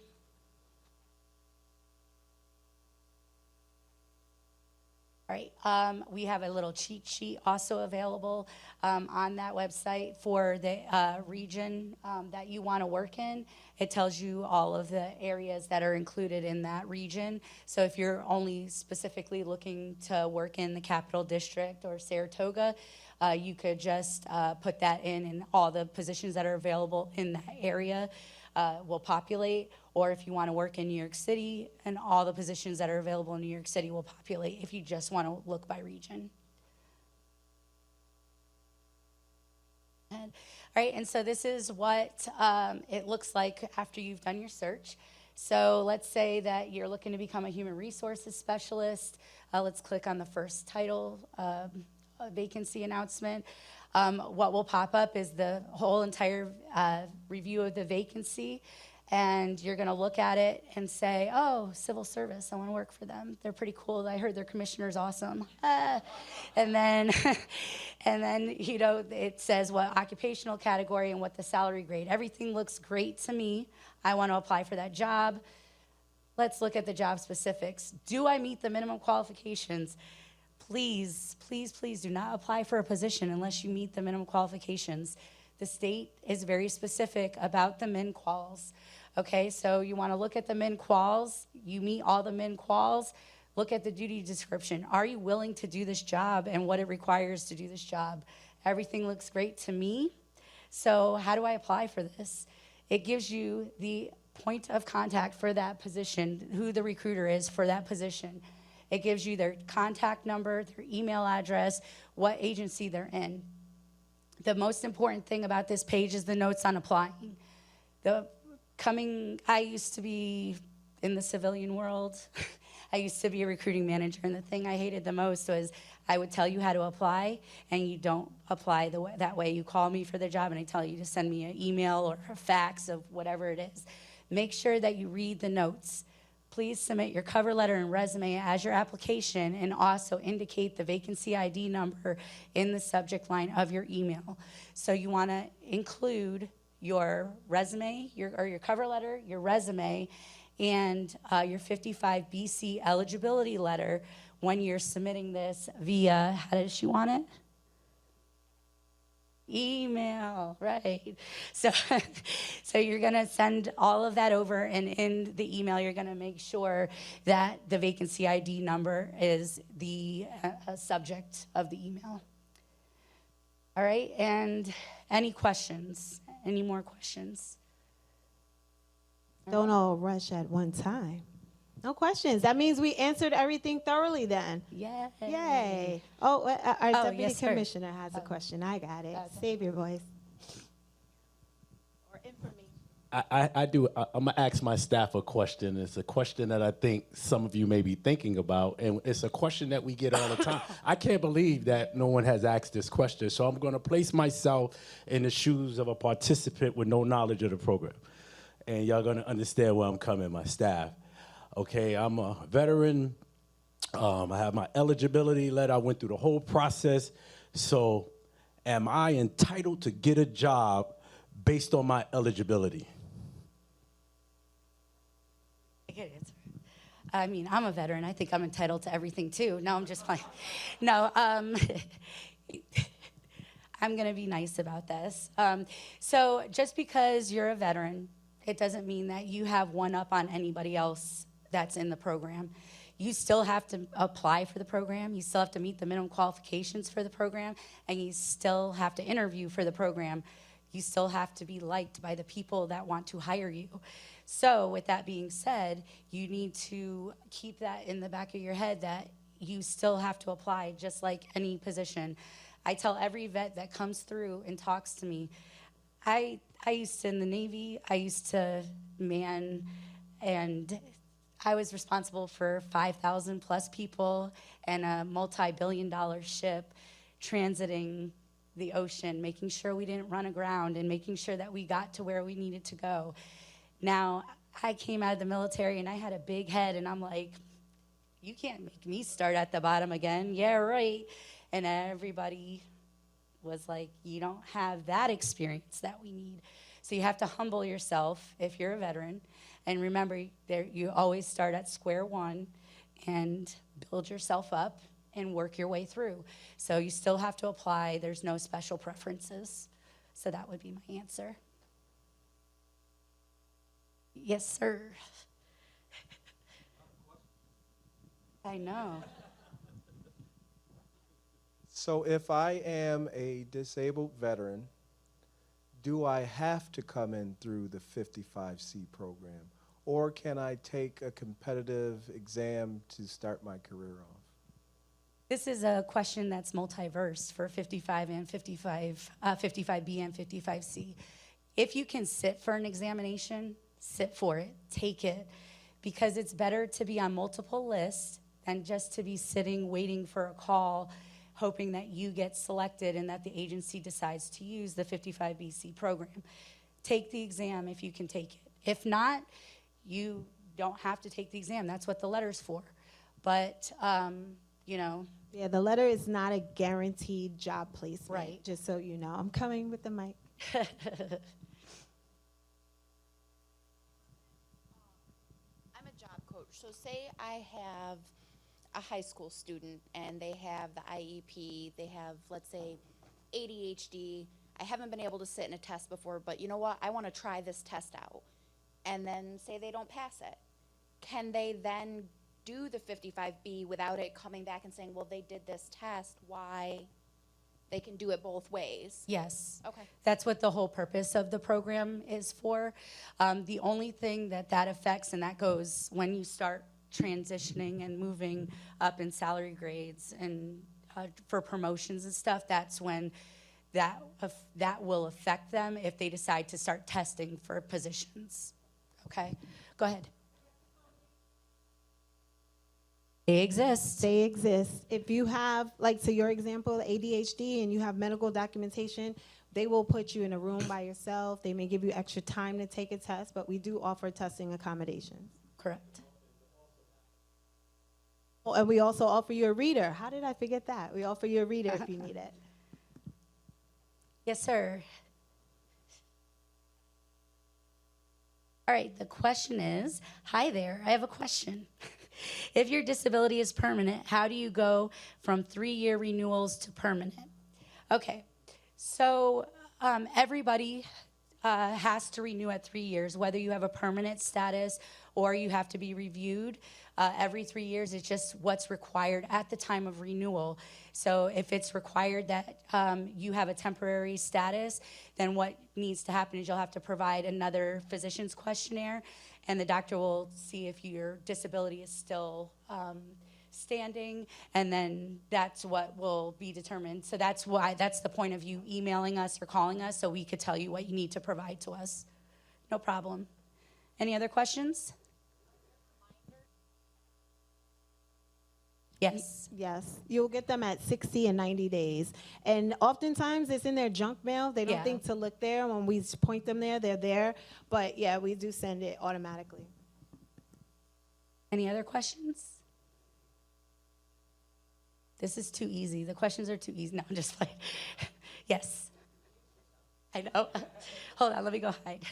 All right, we have a little cheat sheet also available on that website for the region that you want to work in. It tells you all of the areas that are included in that region. So if you're only specifically looking to work in the Capital District or Saratoga, you could just put that in, and all the positions that are available in that area will populate. Or if you want to work in New York City, and all the positions that are available in New York City will populate if you just want to look by region. All right, and so this is what it looks like after you've done your search. So let's say that you're looking to become a human resources specialist. Let's click on the first title, vacancy announcement. What will pop up is the whole entire review of the vacancy. And you're going to look at it and say, oh, civil service, I want to work for them. They're pretty cool. I heard their commissioner's awesome. And then it says what occupational category and what the salary grade. Everything looks great to me. I want to apply for that job. Let's look at the job specifics. Do I meet the minimum qualifications? Please, please, please do not apply for a position unless you meet the minimum qualifications. The state is very specific about the min quals. Okay, so you want to look at the min quals. You meet all the min quals. Look at the duty description. Are you willing to do this job and what it requires to do this job? Everything looks great to me. So how do I apply for this? It gives you the point of contact for that position, who the recruiter is for that position. It gives you their contact number, their email address, what agency they're in. The most important thing about this page is the notes on applying. I used to be in the civilian world. I used to be a recruiting manager, and the thing I hated the most was I would tell you how to apply, and you don't apply that way. You call me for the job, and I tell you to send me an email or a fax of whatever it is. Make sure that you read the notes. Please submit your cover letter and resume as your application, and also indicate the vacancy ID number in the subject line of your email. So you want to include your resume, your cover letter, your resume, and your 55 BC eligibility letter when you're submitting this via, how does she want it? Email, right? So you're going to send all of that over, and in the email, you're going to make sure that the vacancy ID number is the subject of the email. All right, and any questions? Any more questions? Don't all rush at one time. No questions. That means we answered everything thoroughly then. Yay. Yay. Oh, our Deputy yes, sir. Commissioner has a question. I got it. Okay. Save your voice. Or information. I do. I'm gonna ask my staff a question. It's a question that I think some of you may be thinking about, and it's a question that we get all the time. I can't believe that no one has asked this question, so I'm gonna place myself in the shoes of a participant with no knowledge of the program, and y'all gonna understand where I'm coming, my staff. Okay, I'm a veteran. I have my eligibility letter. I went through the whole process. So, am I entitled to get a job based on my eligibility? I get it. I mean, I'm a veteran. I think I'm entitled to everything too. No, I'm just playing. No, I'm going to be nice about this. So just because you're a veteran, it doesn't mean that you have one up on anybody else that's in the program. you still have to apply for the program, you still have to meet the minimum qualifications for the program, and you still have to interview for the program. You still have to be liked by the people that want to hire you. So with that being said, you need to keep that in the back of your head that you still have to apply just like any position. I tell every vet that comes through and talks to me, I used to in the Navy, I used to man, and I was responsible for 5,000 plus people and a multi-billion-dollar ship transiting the ocean, making sure we didn't run aground and making sure that we got to where we needed to go. Now, I came out of the military and I had a big head and I'm like, you can't make me start at the bottom again. Yeah, right. And everybody was like, you don't have that experience that we need. So you have to humble yourself if you're a veteran. And remember, you always start at square one and build yourself up and work your way through. So you still have to apply. There's no special preferences. So that would be my answer. Yes, sir. I know. So if I am a disabled veteran, do I have to come in through the 55C program? Or can I take a competitive exam to start my career off? This is a question that's multiverse for 55 and 55B and 55C. If you can sit for an examination, sit for it, take it, because it's better to be on multiple lists than just to be sitting waiting for a call, hoping that you get selected and that the agency decides to use the 55BC program. Take the exam if you can take it. If not, you don't have to take the exam. That's what the letter's for. But, you know. Yeah, the letter is not a guaranteed job placement. Right. Just so you know. I'm coming with the mic. I'm a job coach. So say I have a high school student and they have the IEP, they have, let's say, ADHD. I haven't been able to sit in a test before, but you know what? I want to try this test out. And then say they don't pass it. Can they then do the 55B without it coming back and saying, well, they did this test, why? They can do it both ways. Yes. Okay. That's what the whole purpose of the program is for. The only thing that affects, and that goes when you start transitioning and moving up in salary grades and for promotions and stuff, that's when that will affect them if they decide to start testing for positions. Okay, go ahead. They exist. They exist. If you have, like, to your example, ADHD, and you have medical documentation, they will put you in a room by yourself. They may give you extra time to take a test, but we do offer testing accommodations. Correct. Oh, and we also offer you a reader. How did I forget that? We offer you a reader if you need it. Yes, sir. All right, the question is, hi there, I have a question. If your disability is permanent, how do you go from 3-year renewals to permanent? Okay, so everybody has to renew at 3 years, whether you have a permanent status or you have to be reviewed. Every 3 years, it's just what's required at the time of renewal. So if it's required that you have a temporary status, then what needs to happen is you'll have to provide another Physicians Questionnaire, and the doctor will see if your disability is still standing, and then that's what will be determined. So that's the point of you emailing us or calling us, so we could tell you what you need to provide to us. No problem. Any other questions? Yes. Yes, you'll get them at 60 and 90 days. And oftentimes it's in their junk mail. They don't Yeah. think to look there. When we point them there, they're there. But yeah, we do send it automatically. Any other questions? This is too easy. The questions are too easy. No, I'm just playing. Yes. I know. Hold on, let me go hide.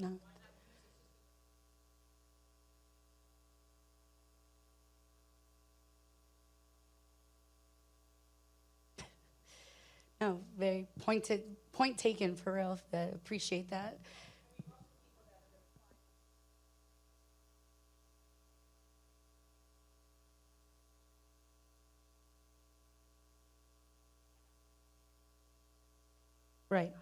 No. No, very point taken for real. Appreciate that. Right.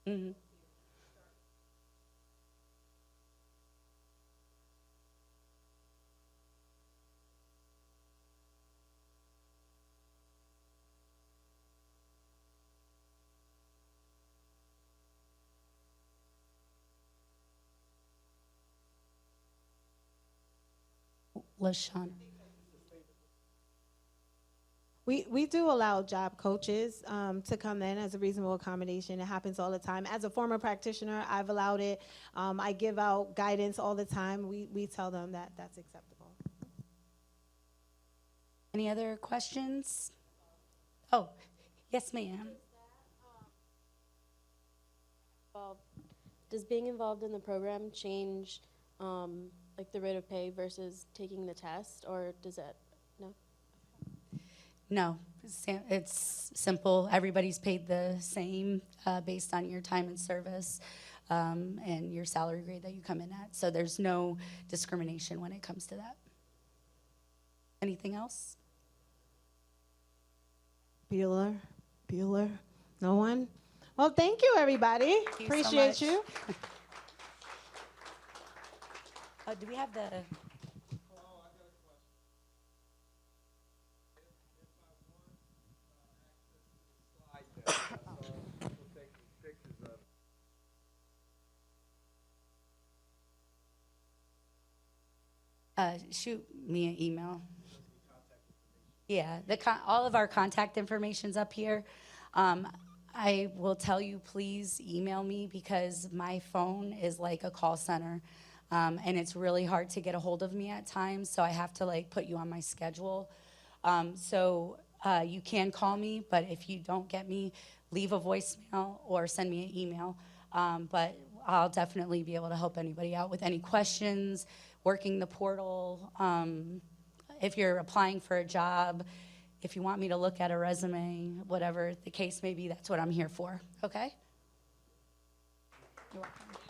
Mm-hmm. LaShawn. We do allow job coaches to come in as a reasonable accommodation. It happens all the time. As a former practitioner, I've allowed it. I give out guidance all the time. We tell them that that's acceptable. Any other questions? Oh, yes, ma'am. Does being involved in the program change like the rate of pay versus taking the test, or does it? No. No, it's simple. Everybody's paid the same based on your time and service and your salary grade that you come in at. So there's no discrimination when it comes to that. Anything else? Bueller? No one? Well, thank you, everybody. Thank you so Appreciate much. you. Do we have the... shoot me an email. Yeah, all of our contact information's up here. I will tell you, please email me because my phone is like a call center, and it's really hard to get a hold of me at times, so I have to like put you on my schedule. So you can call me, but if you don't get me, leave a voicemail or send me an email. But I'll definitely be able to help anybody out with any questions, working the portal, if you're applying for a job, if you want me to look at a resume, whatever the case may be, that's what I'm here for, okay? You're welcome.